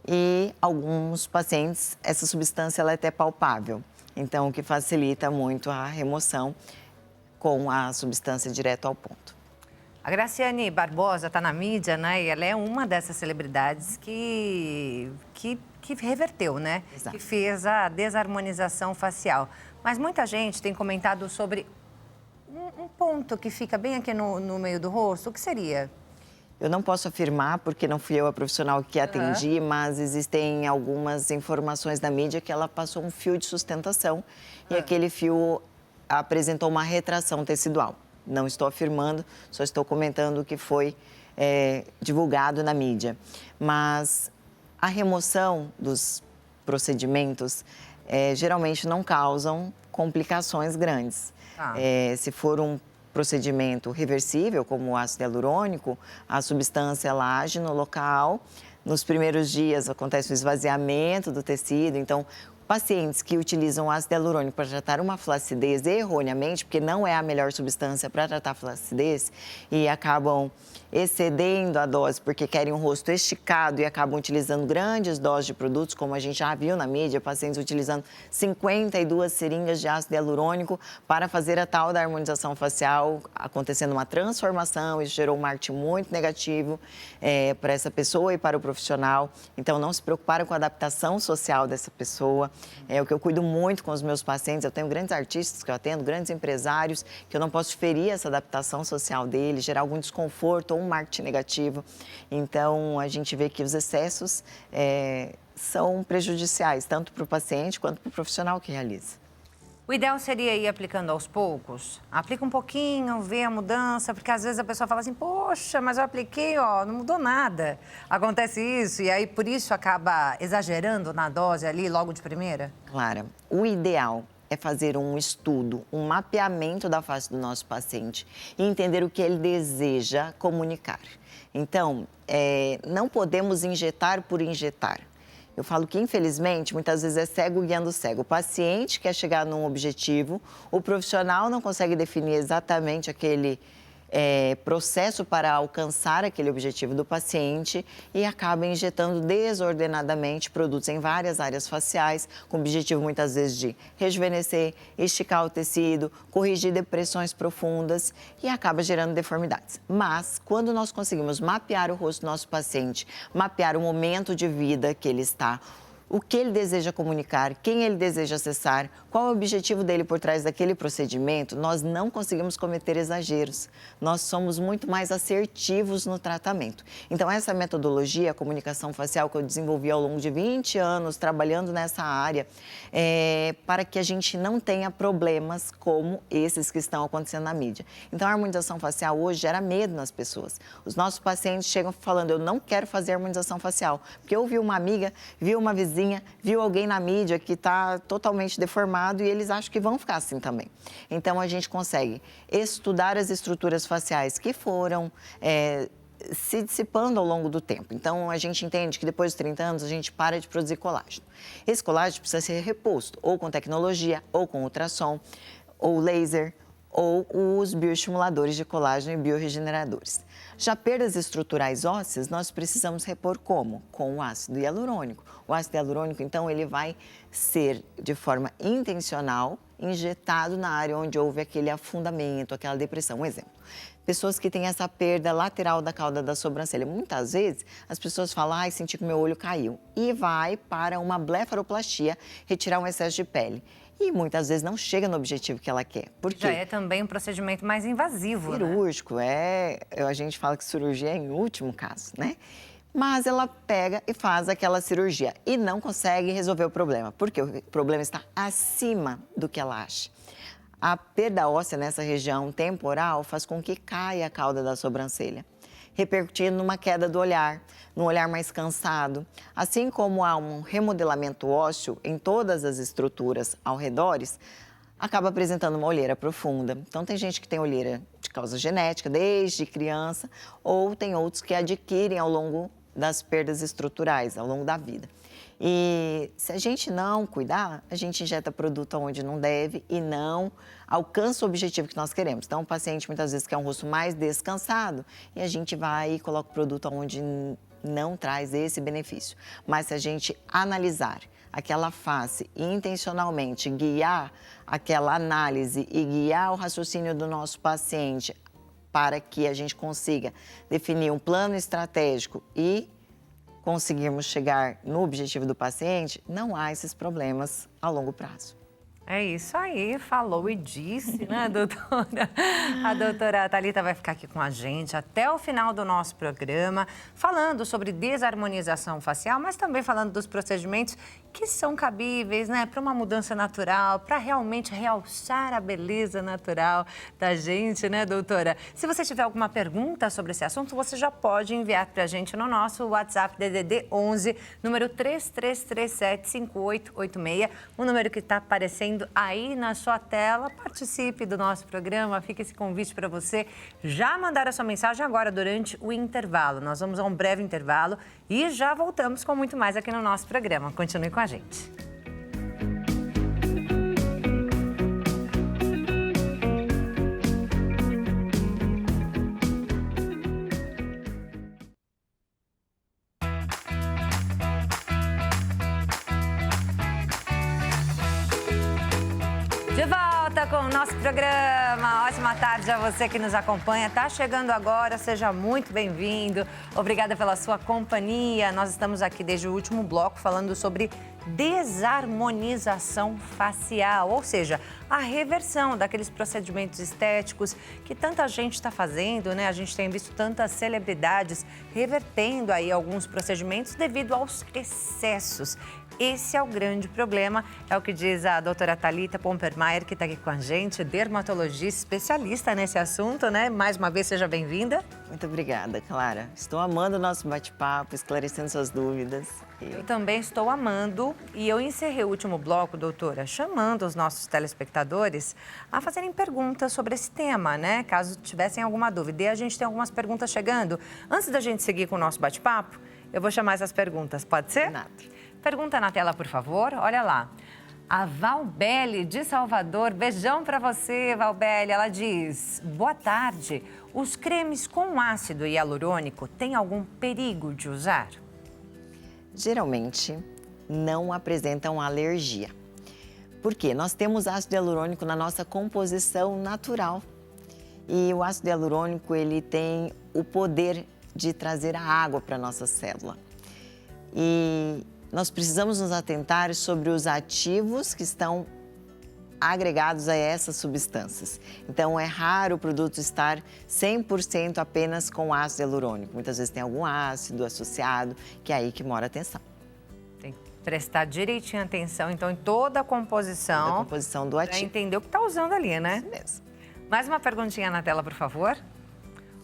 E alguns pacientes, essa substância ela é até palpável, então o que facilita muito a remoção com a substância direto ao ponto. A Graciane Barbosa está na mídia, né? E ela é uma dessas celebridades que reverteu, né? Exato. Que fez a desarmonização facial. Mas muita gente tem comentado sobre um ponto que fica bem aqui no meio do rosto. O que seria? Eu não posso afirmar, porque não fui eu a profissional que atendi, mas existem algumas informações da mídia que ela passou um fio de sustentação e aquele fio apresentou uma retração tecidual. Não estou afirmando, só estou comentando o que foi divulgado na mídia. Mas a remoção dos procedimentos geralmente não causam complicações grandes. Se for um procedimento reversível, como o ácido hialurônico, a substância ela age no local. Nos primeiros dias acontece o esvaziamento do tecido, então pacientes que utilizam ácido hialurônico para tratar uma flacidez erroneamente, porque não é a melhor substância para tratar a flacidez, e acabam excedendo a dose porque querem um rosto esticado e acabam utilizando grandes doses de produtos, como a gente já viu na mídia, pacientes utilizando 52 seringas de ácido hialurônico para fazer a tal da harmonização facial, acontecendo uma transformação. Isso gerou um marketing muito negativo para essa pessoa e para o profissional. Então, não se preocuparam com a adaptação social dessa pessoa. É o que eu cuido muito com os meus pacientes. Eu tenho grandes artistas que eu atendo, grandes empresários, que eu não posso ferir essa adaptação social deles, gerar algum desconforto ou um marketing negativo. Então, a gente vê que os excessos são prejudiciais, tanto para o paciente quanto para o profissional que realiza. O ideal seria ir aplicando aos poucos? Aplica um pouquinho, vê a mudança, porque às vezes a pessoa fala assim, poxa, mas eu apliquei, não mudou nada. Acontece isso e aí por isso acaba exagerando na dose ali logo de primeira? Clara, o ideal é fazer um estudo, um mapeamento da face do nosso paciente e entender o que ele deseja comunicar. Então, não podemos injetar por injetar. Eu falo que, infelizmente, muitas vezes é cego guiando cego. O paciente quer chegar num objetivo, o profissional não consegue definir exatamente aquele processo para alcançar aquele objetivo do paciente e acaba injetando desordenadamente produtos em várias áreas faciais, com o objetivo muitas vezes de rejuvenescer, esticar o tecido, corrigir depressões profundas e acaba gerando deformidades. Mas, quando nós conseguimos mapear o rosto do nosso paciente, mapear o momento de vida que ele está, o que ele deseja comunicar, quem ele deseja acessar, qual é o objetivo dele por trás daquele procedimento, nós não conseguimos cometer exageros. Nós somos muito mais assertivos no tratamento. Então, essa metodologia, a comunicação facial que eu desenvolvi ao longo de 20 anos trabalhando nessa área, para que a gente não tenha problemas como esses que estão acontecendo na mídia. Então, a harmonização facial hoje gera medo nas pessoas. Os nossos pacientes chegam falando, eu não quero fazer harmonização facial, porque eu vi uma amiga, vi uma vizinha, viu alguém na mídia que está totalmente deformado e eles acham que vão ficar assim também. Então, a gente consegue estudar as estruturas faciais que foram se dissipando ao longo do tempo. Então, a gente entende que depois dos 30 anos a gente para de produzir colágeno. Esse colágeno precisa ser reposto ou com tecnologia, ou com ultrassom, ou laser, ou os bioestimuladores de colágeno e biorregeneradores. Já perdas estruturais ósseas, nós precisamos repor como? Com o ácido hialurônico. O ácido hialurônico, então, ele vai ser, de forma intencional, injetado na área onde houve aquele afundamento, aquela depressão. Um exemplo, pessoas que têm essa perda lateral da cauda da sobrancelha. Muitas vezes, as pessoas falam, ai, senti que meu olho caiu. E vai para uma blefaroplastia, retirar um excesso de pele. E muitas vezes não chega no objetivo que ela quer. Por quê? Já é também um procedimento mais invasivo, cirúrgico, né? A gente fala que cirurgia é em último caso, né? Mas ela pega e faz aquela cirurgia e não consegue resolver o problema. Porque o problema está acima do que ela acha. A perda óssea nessa região temporal faz com que caia a cauda da sobrancelha. repercutindo numa queda do olhar, num olhar mais cansado. Assim como há um remodelamento ósseo em todas as estruturas ao redor, acaba apresentando uma olheira profunda. Então, tem gente que tem olheira de causa genética, desde criança, ou tem outros que adquirem ao longo das perdas estruturais, ao longo da vida. E se a gente não cuidar, a gente injeta produto onde não deve e não alcança o objetivo que nós queremos. Então, o paciente muitas vezes quer um rosto mais descansado e a gente vai e coloca o produto onde não traz esse benefício. Mas se a gente analisar aquela face e intencionalmente guiar aquela análise e guiar o raciocínio do nosso paciente para que a gente consiga definir um plano estratégico e conseguirmos chegar no objetivo do paciente, não há esses problemas a longo prazo. É isso aí, falou e disse, né, doutora? A doutora Thalita vai ficar aqui com a gente até o final do nosso programa, falando sobre desarmonização facial, mas também falando dos procedimentos que são cabíveis, né, para uma mudança natural, para realmente realçar a beleza natural da gente, né, doutora? Se você tiver alguma pergunta sobre esse assunto, você já pode enviar para a gente no nosso WhatsApp DDD 11, número 33375886, o número que está aparecendo aí na sua tela. Participe do nosso programa, fica esse convite para você já mandar a sua mensagem agora durante o intervalo. Nós vamos a um breve intervalo e já voltamos com muito mais aqui no nosso programa. Continue com a gente. De volta com o nosso programa. Ótima tarde a você que nos acompanha. Tá chegando agora, seja muito bem-vindo. Obrigada pela sua companhia. Nós estamos aqui desde o último bloco falando sobre desarmonização facial, ou seja, a reversão daqueles procedimentos estéticos que tanta gente está fazendo, né? A gente tem visto tantas celebridades revertendo aí alguns procedimentos devido aos excessos. Esse é o grande problema, é o que diz a doutora Thalita Pompermayer, que está aqui com a gente, dermatologista especialista nesse assunto, né? Mais uma vez, seja bem-vinda. Muito obrigada, Clara. Estou amando o nosso bate-papo, esclarecendo suas dúvidas. Eu também estou amando e eu encerrei o último bloco, doutora, chamando os nossos telespectadores a fazerem perguntas sobre esse tema, né? Caso tivessem alguma dúvida. E a gente tem algumas perguntas chegando. Antes da gente seguir com o nosso bate-papo, eu vou chamar essas perguntas, pode ser? Nada. Pergunta na tela, por favor. Olha lá. A Valbele de Salvador, beijão para você, Valbele. Ela diz: boa tarde. Os cremes com ácido hialurônico têm algum perigo de usar? Geralmente não apresentam alergia. Por quê? Nós temos ácido hialurônico na nossa composição natural. E o ácido hialurônico, ele tem o poder de trazer a água para a nossa célula. E nós precisamos nos atentar sobre os ativos que estão agregados a essas substâncias. Então, é raro o produto estar 100% apenas com ácido hialurônico. Muitas vezes tem algum ácido associado, que é aí que mora a atenção. Tem que prestar direitinho atenção, então, em toda a composição. Toda a composição do ativo. Para entender o que está usando ali, né? Isso mesmo. Mais uma perguntinha na tela, por favor.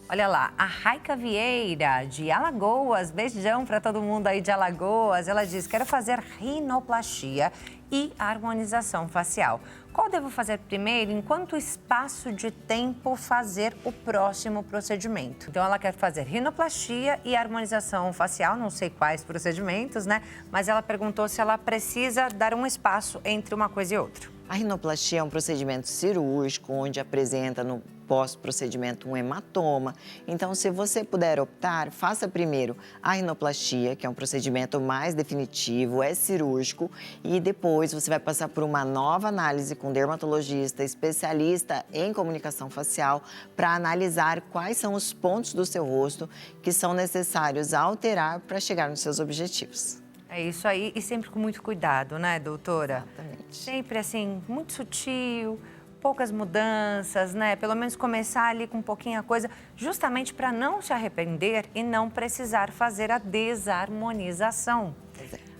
Olha lá, a Raica Vieira, de Alagoas, beijão para todo mundo aí de Alagoas. Ela diz: quero fazer rinoplastia e harmonização facial. Qual devo fazer primeiro? Em quanto espaço de tempo fazer o próximo procedimento? Então, ela quer fazer rinoplastia e harmonização facial, não sei quais procedimentos, né? Mas ela perguntou se ela precisa dar um espaço entre uma coisa e outra. A rinoplastia é um procedimento cirúrgico onde apresenta no pós-procedimento um hematoma. Então, se você puder optar, faça primeiro a rinoplastia, que é um procedimento mais definitivo, é cirúrgico, e depois você vai passar por uma nova análise com um dermatologista especialista em comunicação facial para analisar quais são os pontos do seu rosto que são necessários alterar para chegar nos seus objetivos. É isso aí, e sempre com muito cuidado, né, doutora? Exatamente. Sempre assim, muito sutil, poucas mudanças, né? Pelo menos começar ali com um pouquinho a coisa, justamente para não se arrepender e não precisar fazer a desarmonização.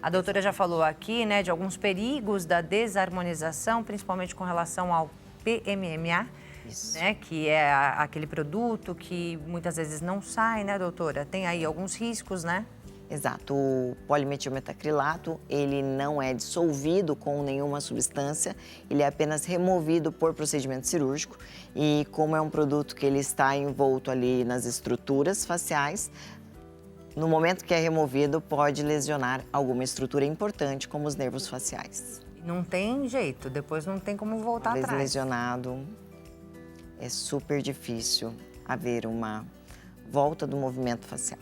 A doutora já falou aqui, né, de alguns perigos da desarmonização, principalmente com relação ao PMMA, Isso. né? Que é aquele produto que muitas vezes não sai, né, doutora? Tem aí alguns riscos, né? Exato. O polimetilmetacrilato, ele não é dissolvido com nenhuma substância, ele é apenas removido por procedimento cirúrgico. E como é um produto que ele está envolto ali nas estruturas faciais, no momento que é removido, pode lesionar alguma estrutura importante, como os nervos faciais. Não tem jeito, depois não tem como voltar Uma vez atrás. lesionado, é super difícil haver uma volta do movimento facial,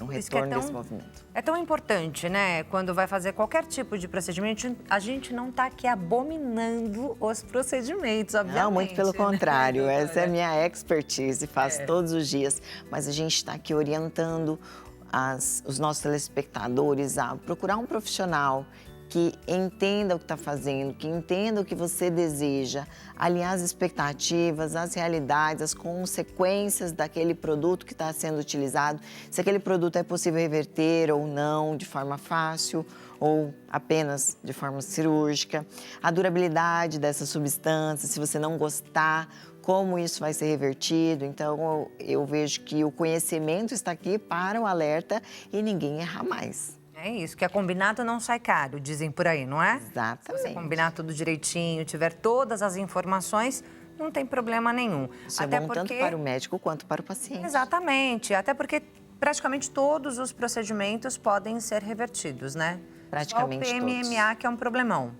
um Por isso que é retorno tão- desse movimento. É tão importante, né? Quando vai fazer qualquer tipo de procedimento, a gente não tá aqui abominando os procedimentos, obviamente. Não, muito pelo né, contrário, essa é a doutora? minha expertise, faço É. todos os dias, mas a gente está aqui orientando os nossos telespectadores a procurar um profissional que entenda o que está fazendo, que entenda o que você deseja, alinhar as expectativas, as realidades, as consequências daquele produto que está sendo utilizado, se aquele produto é possível reverter ou não de forma fácil ou apenas de forma cirúrgica, a durabilidade dessa substância, se você não gostar, como isso vai ser revertido. Então, eu vejo que o conhecimento está aqui para o alerta e ninguém errar mais. É isso, que é combinado não sai caro, dizem por aí, não é? Se você Exatamente. combinar tudo direitinho, tiver todas as informações, não tem problema nenhum. Isso é bom tanto para o médico quanto para o paciente. Exatamente, até porque praticamente todos os procedimentos podem ser revertidos, né? Praticamente Só o PMMA que é um problemão.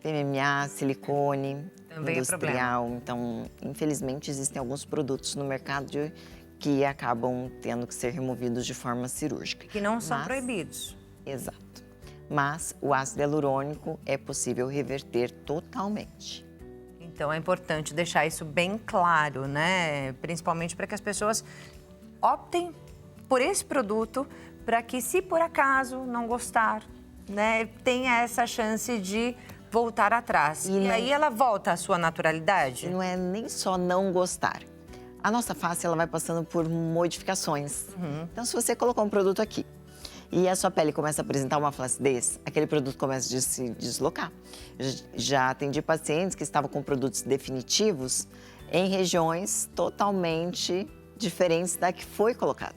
PMMA, silicone, Também é industrial. Então, infelizmente, existem alguns produtos no mercado que acabam tendo que ser removidos de forma cirúrgica. Que não são Mas- proibidos. Exato. Mas o ácido hialurônico é possível reverter totalmente. Então é importante deixar isso bem claro, né? Principalmente para que as pessoas optem por esse produto, para que, se por acaso não gostar, né, tenha essa chance de voltar atrás. E não- aí ela volta à sua E naturalidade? não é nem só não gostar. A nossa face ela vai passando por modificações. Então, se você colocar um produto aqui e a sua pele começa a apresentar uma flacidez, aquele produto começa a se deslocar. Já atendi pacientes que estavam com produtos definitivos em regiões totalmente diferentes da que foi colocada.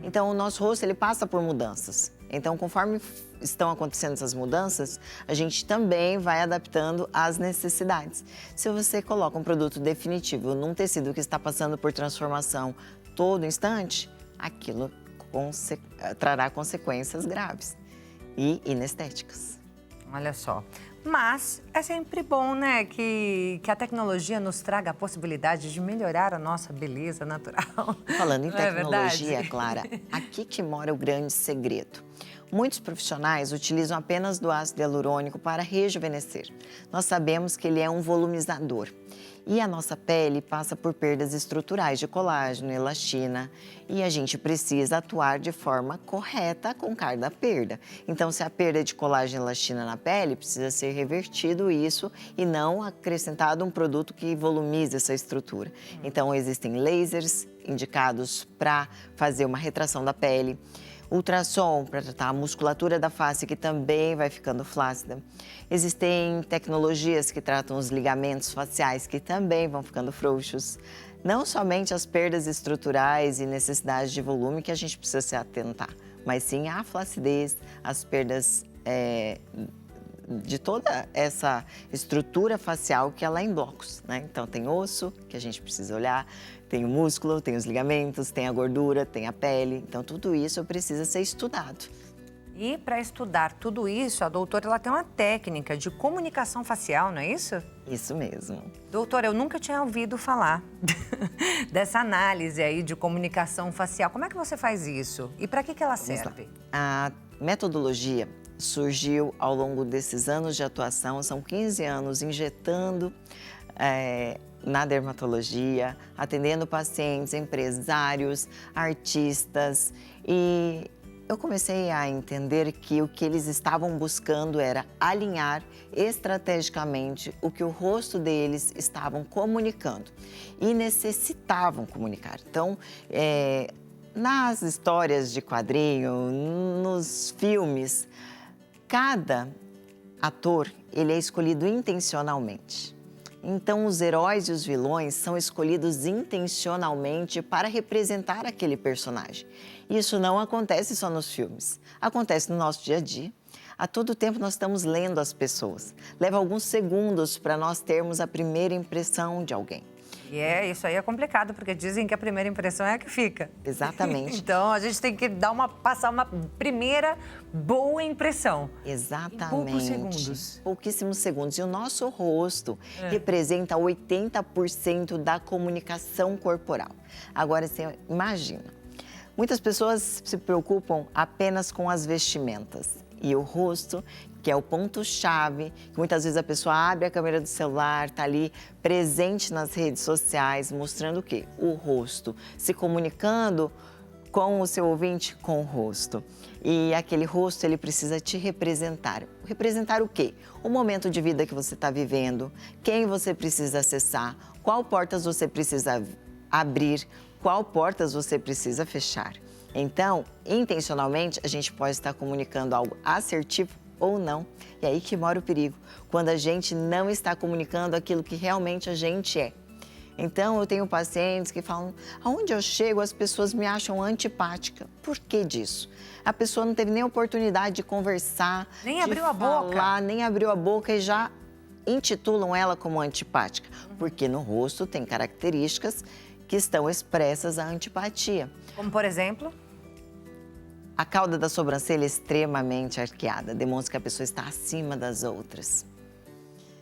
Então, o nosso rosto ele passa por mudanças. Então, conforme estão acontecendo essas mudanças, a gente também vai adaptando às necessidades. Se você coloca um produto definitivo num tecido que está passando por transformação todo instante, aquilo trará consequências graves e inestéticas. Olha só. Mas é sempre bom, né, que a tecnologia nos traga a possibilidade de melhorar a nossa beleza natural. Falando em Não é tecnologia, verdade? Clara, aqui que mora o grande segredo. Muitos profissionais utilizam apenas do ácido hialurônico para rejuvenescer. Nós sabemos que ele é um volumizador. E a nossa pele passa por perdas estruturais de colágeno, elastina, e a gente precisa atuar de forma correta com cada perda. Então, se a perda de colágeno e elastina na pele, precisa ser revertido isso e não acrescentado um produto que volumize essa estrutura. Então, existem lasers indicados para fazer uma retração da pele, ultrassom para tratar a musculatura da face, que também vai ficando flácida. Existem tecnologias que tratam os ligamentos faciais, que também vão ficando frouxos. Não somente as perdas estruturais e necessidades de volume que a gente precisa se atentar, mas sim a flacidez, as perdas de toda essa estrutura facial que ela é em blocos, né? Então, tem osso, que a gente precisa olhar, tem o músculo, tem os ligamentos, tem a gordura, tem a pele. Então, tudo isso precisa ser estudado. E para estudar tudo isso, a doutora ela tem uma técnica de comunicação facial, não é isso? Isso mesmo. Doutora, eu nunca tinha ouvido falar dessa análise aí de comunicação facial. Como é que você faz isso? E para que ela serve? A metodologia surgiu ao longo desses anos de atuação, são 15 anos injetando na dermatologia, atendendo pacientes, empresários, artistas, e eu comecei a entender que o que eles estavam buscando era alinhar estrategicamente o que o rosto deles estavam comunicando e necessitavam comunicar. Então, nas histórias de quadrinho, nos filmes, cada ator ele é escolhido intencionalmente. Então, os heróis e os vilões são escolhidos intencionalmente para representar aquele personagem. Isso não acontece só nos filmes, acontece no nosso dia a dia. A todo tempo nós estamos lendo as pessoas. Leva alguns segundos para nós termos a primeira impressão de alguém. E isso aí é complicado, porque dizem que a primeira impressão é a que fica. Exatamente. Então, a gente tem que passar uma primeira boa impressão. Exatamente. Em poucos segundos. Pouquíssimos segundos. E o nosso rosto representa 80% da comunicação corporal. Agora, você imagina, muitas pessoas se preocupam apenas com as vestimentas. E o rosto, que é o ponto-chave, que muitas vezes a pessoa abre a câmera do celular, está ali presente nas redes sociais, mostrando o quê? O rosto, se comunicando com o seu ouvinte com o rosto. E aquele rosto, ele precisa te representar. Representar o quê? O momento de vida que você está vivendo, quem você precisa acessar, qual portas você precisa abrir, qual portas você precisa fechar. Então, intencionalmente, a gente pode estar comunicando algo assertivo ou não. E aí que mora o perigo, quando a gente não está comunicando aquilo que realmente a gente é. Então, eu tenho pacientes que falam, aonde eu chego, as pessoas me acham antipática. Por que disso? A pessoa não teve nem oportunidade de conversar, nem abriu a boca. Nem abriu a boca e já intitulam ela como antipática. Porque no rosto tem características que estão expressas a antipatia. Como, por exemplo? A cauda da sobrancelha é extremamente arqueada, demonstra que a pessoa está acima das outras.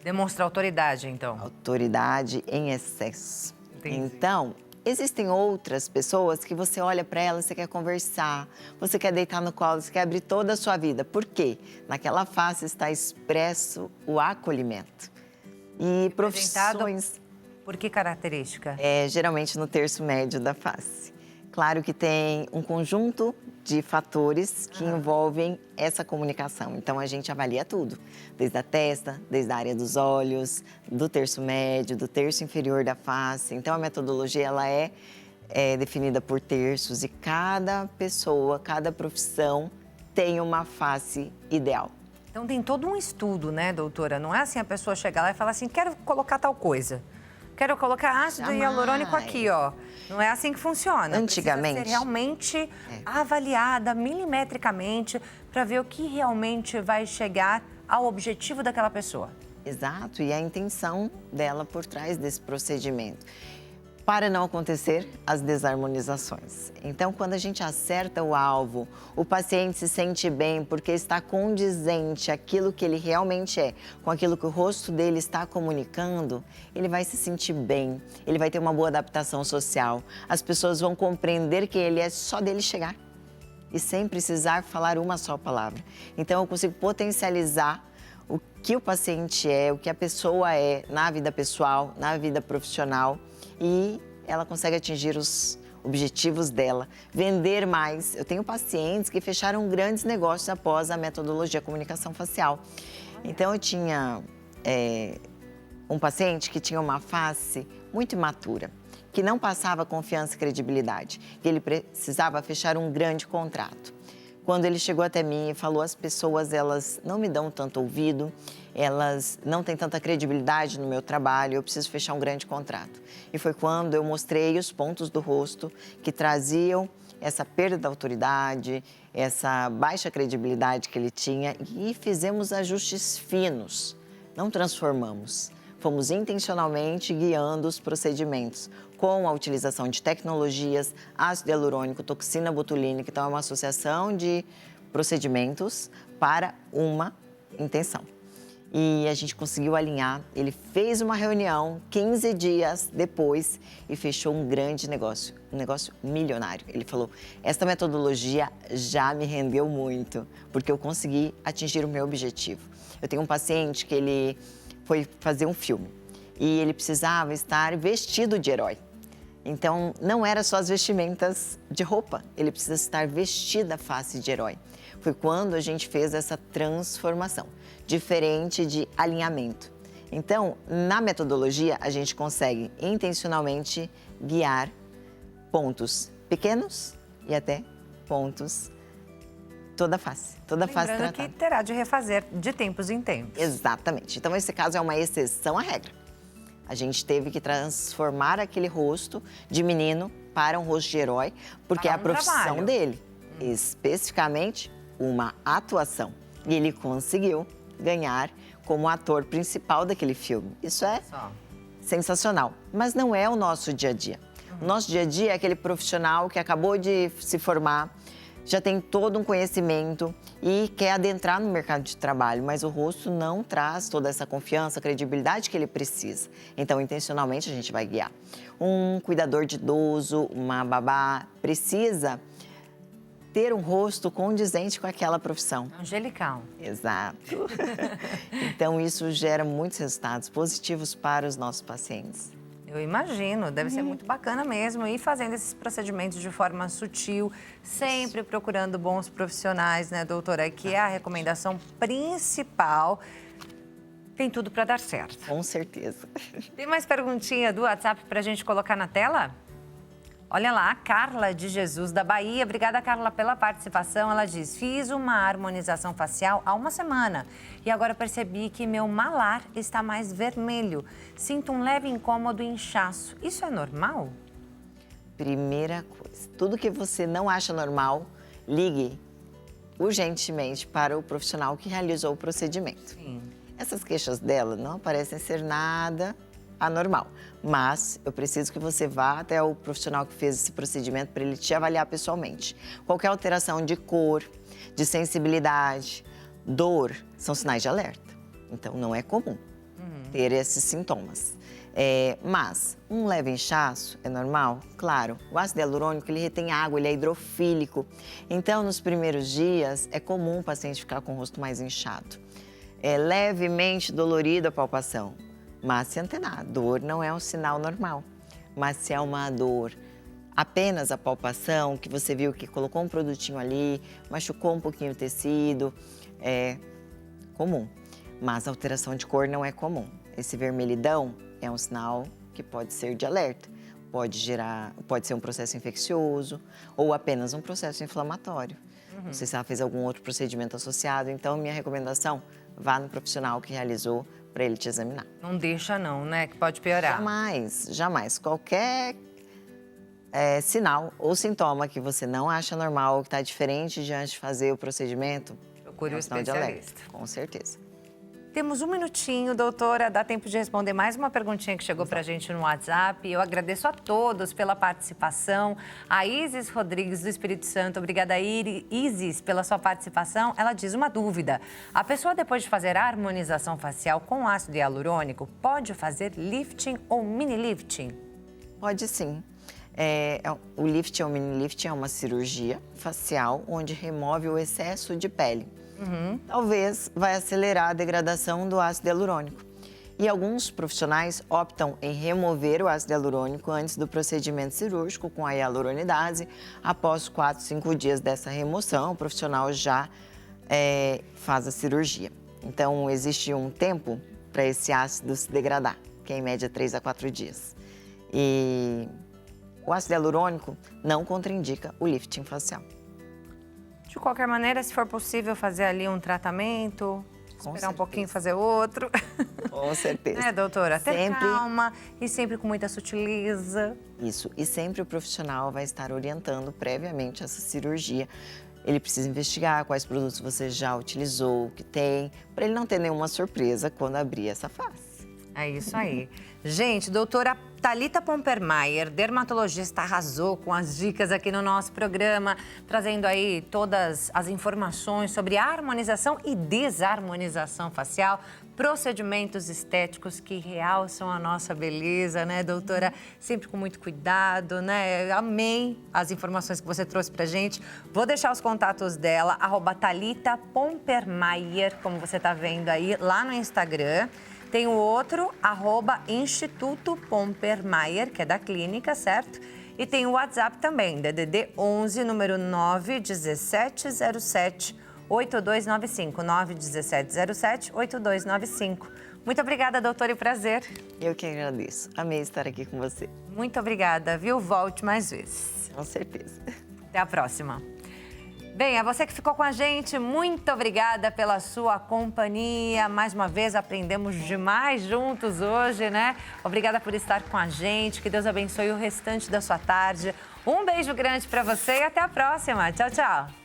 Demonstra autoridade, então. Autoridade em excesso. Entendi. Então, existem outras pessoas que você olha para elas, você quer conversar, você quer deitar no colo, você quer abrir toda a sua vida. Por quê? Naquela face está expresso o acolhimento. E profissões... Por que característica? Geralmente no terço médio da face. Claro que tem um conjunto de fatores que envolvem essa comunicação. Então, a gente avalia tudo, desde a testa, desde a área dos olhos, do terço médio, do terço inferior da face. Então, a metodologia ela é definida por terços e cada pessoa, cada profissão tem uma face ideal. Então, tem todo um estudo, né, doutora? Não é assim a pessoa chegar lá e falar assim, quero colocar tal coisa. Quero colocar ácido hialurônico aqui, ó. Não é assim que funciona. Antigamente. Precisa ser realmente avaliada milimetricamente para ver o que realmente vai chegar ao objetivo daquela pessoa. Exato, e a intenção dela por trás desse procedimento. Para não acontecer as desarmonizações. Então, quando a gente acerta o alvo, o paciente se sente bem porque está condizente aquilo que ele realmente é, com aquilo que o rosto dele está comunicando, ele vai se sentir bem, ele vai ter uma boa adaptação social. As pessoas vão compreender que ele é só dele chegar e sem precisar falar uma só palavra. Então, eu consigo potencializar o que o paciente é, o que a pessoa é na vida pessoal, na vida profissional, e ela consegue atingir os objetivos dela, vender mais. Eu tenho pacientes que fecharam grandes negócios após a metodologia comunicação facial. Então, eu tinha um paciente que tinha uma face muito imatura, que não passava confiança e credibilidade, que ele precisava fechar um grande contrato. Quando ele chegou até mim e falou, as pessoas, elas não me dão tanto ouvido, elas não têm tanta credibilidade no meu trabalho, eu preciso fechar um grande contrato. E foi quando eu mostrei os pontos do rosto que traziam essa perda da autoridade, essa baixa credibilidade que ele tinha e fizemos ajustes finos, não transformamos. Fomos intencionalmente guiando os procedimentos com a utilização de tecnologias, ácido hialurônico, toxina botulínica. Então, é uma associação de procedimentos para uma intenção. E a gente conseguiu alinhar. Ele fez uma reunião 15 dias depois e fechou um grande negócio, um negócio milionário. Ele falou, esta metodologia já me rendeu muito, porque eu consegui atingir o meu objetivo. Eu tenho um paciente que ele foi fazer um filme e ele precisava estar vestido de herói. Então, não era só as vestimentas de roupa, ele precisa estar vestida a face de herói. Foi quando a gente fez essa transformação, diferente de alinhamento. Então, na metodologia, a gente consegue intencionalmente guiar pontos pequenos e até pontos toda a face tratada. Lembrando que terá de refazer de tempos em tempos. Exatamente. Então, esse caso é uma exceção à regra. A gente teve que transformar aquele rosto de menino para um rosto de herói, porque é a profissão trabalho. dele. Especificamente, uma atuação. E ele conseguiu ganhar como ator principal daquele filme. Isso é Só. sensacional, mas não é o nosso dia a dia. O nosso dia a dia é aquele profissional que acabou de se formar, já tem todo um conhecimento e quer adentrar no mercado de trabalho, mas o rosto não traz toda essa confiança, credibilidade que ele precisa. Então, intencionalmente, a gente vai guiar. Um cuidador de idoso, uma babá, precisa ter um rosto condizente com aquela profissão. Angelical. Exato. Então, isso gera muitos resultados positivos para os nossos pacientes. Eu imagino, deve ser muito bacana mesmo ir fazendo esses procedimentos de forma sutil, sempre procurando bons profissionais, né, doutora? Que é a recomendação principal. Tem tudo para dar certo. Com certeza. Tem mais perguntinha do WhatsApp para a gente colocar na tela? Olha lá, a Carla de Jesus, da Bahia. Obrigada, Carla, pela participação. Ela diz, fiz uma harmonização facial há uma semana e agora percebi que meu malar está mais vermelho. Sinto um leve incômodo e inchaço. Isso é normal? Primeira coisa, tudo que você não acha normal, ligue urgentemente para o profissional que realizou o procedimento. Sim. Essas queixas dela não parecem ser nada anormal, mas eu preciso que você vá até o profissional que fez esse procedimento para ele te avaliar pessoalmente. Qualquer alteração de cor, de sensibilidade, dor, são sinais de alerta. Então, não é comum ter esses sintomas. Mas um leve inchaço é normal? Claro. O ácido hialurônico, ele retém água, ele é hidrofílico. Então, nos primeiros dias, é comum o paciente ficar com o rosto mais inchado. É levemente dolorido a palpação. Mas se antenar, dor não é um sinal normal. Mas se é uma dor apenas a palpação, que você viu que colocou um produtinho ali, machucou um pouquinho o tecido, é comum. Mas a alteração de cor não é comum. Esse vermelhidão é um sinal que pode ser de alerta. Pode ser um processo infeccioso ou apenas um processo inflamatório. Não sei se ela fez algum outro procedimento associado, então minha recomendação, vá no profissional que realizou para ele te examinar. Não deixa não, né? Que pode piorar. Jamais, jamais. Qualquer sinal ou sintoma que você não acha normal ou que está diferente de antes de fazer o procedimento, Procure é o um sinal de alerta, especialista. com certeza. Temos um minutinho, doutora. Dá tempo de responder mais uma perguntinha que chegou pra gente no WhatsApp. Eu agradeço a todos pela participação. A Isis Rodrigues, do Espírito Santo. Obrigada, Isis, pela sua participação. Ela diz uma dúvida. A pessoa, depois de fazer a harmonização facial com ácido hialurônico, pode fazer lifting ou mini lifting? Pode sim. O lifting ou mini lifting é uma cirurgia facial onde remove o excesso de pele. Talvez vai acelerar a degradação do ácido hialurônico. E alguns profissionais optam em remover o ácido hialurônico antes do procedimento cirúrgico com a hialuronidase. Após 4, 5 dias dessa remoção, o profissional já faz a cirurgia. Então, existe um tempo para esse ácido se degradar, que é em média 3 a 4 dias. E o ácido hialurônico não contraindica o lifting facial. De qualquer maneira, se for possível fazer ali um tratamento, esperar um pouquinho e fazer outro. Com certeza. Doutora? Ter Sempre calma e sempre com muita sutileza. Isso. E sempre o profissional vai estar orientando previamente essa cirurgia. Ele precisa investigar quais produtos você já utilizou, o que tem, para ele não ter nenhuma surpresa quando abrir essa face. É isso aí. Gente, doutora Thalita Pompermayer, dermatologista, arrasou com as dicas aqui no nosso programa, trazendo aí todas as informações sobre a harmonização e desarmonização facial, procedimentos estéticos que realçam a nossa beleza, né, doutora? Sempre com muito cuidado, né? Amei as informações que você trouxe pra gente. Vou deixar os contatos dela, @Thalita Pompermayer, como você tá vendo aí, lá no Instagram. Tem o outro, @Instituto Pompermayer, que é da clínica, certo? E tem o WhatsApp também, DDD 11, número 91707 8295, 91707 8295. Muito obrigada, doutora, e prazer. Eu que agradeço. Amei estar aqui com você. Muito obrigada, viu? Volte mais vezes. Com certeza. Até a próxima. Bem, a você que ficou com a gente, muito obrigada pela sua companhia. Mais uma vez, aprendemos demais juntos hoje, né? Obrigada por estar com a gente. Que Deus abençoe o restante da sua tarde. Um beijo grande para você e até a próxima. Tchau, tchau.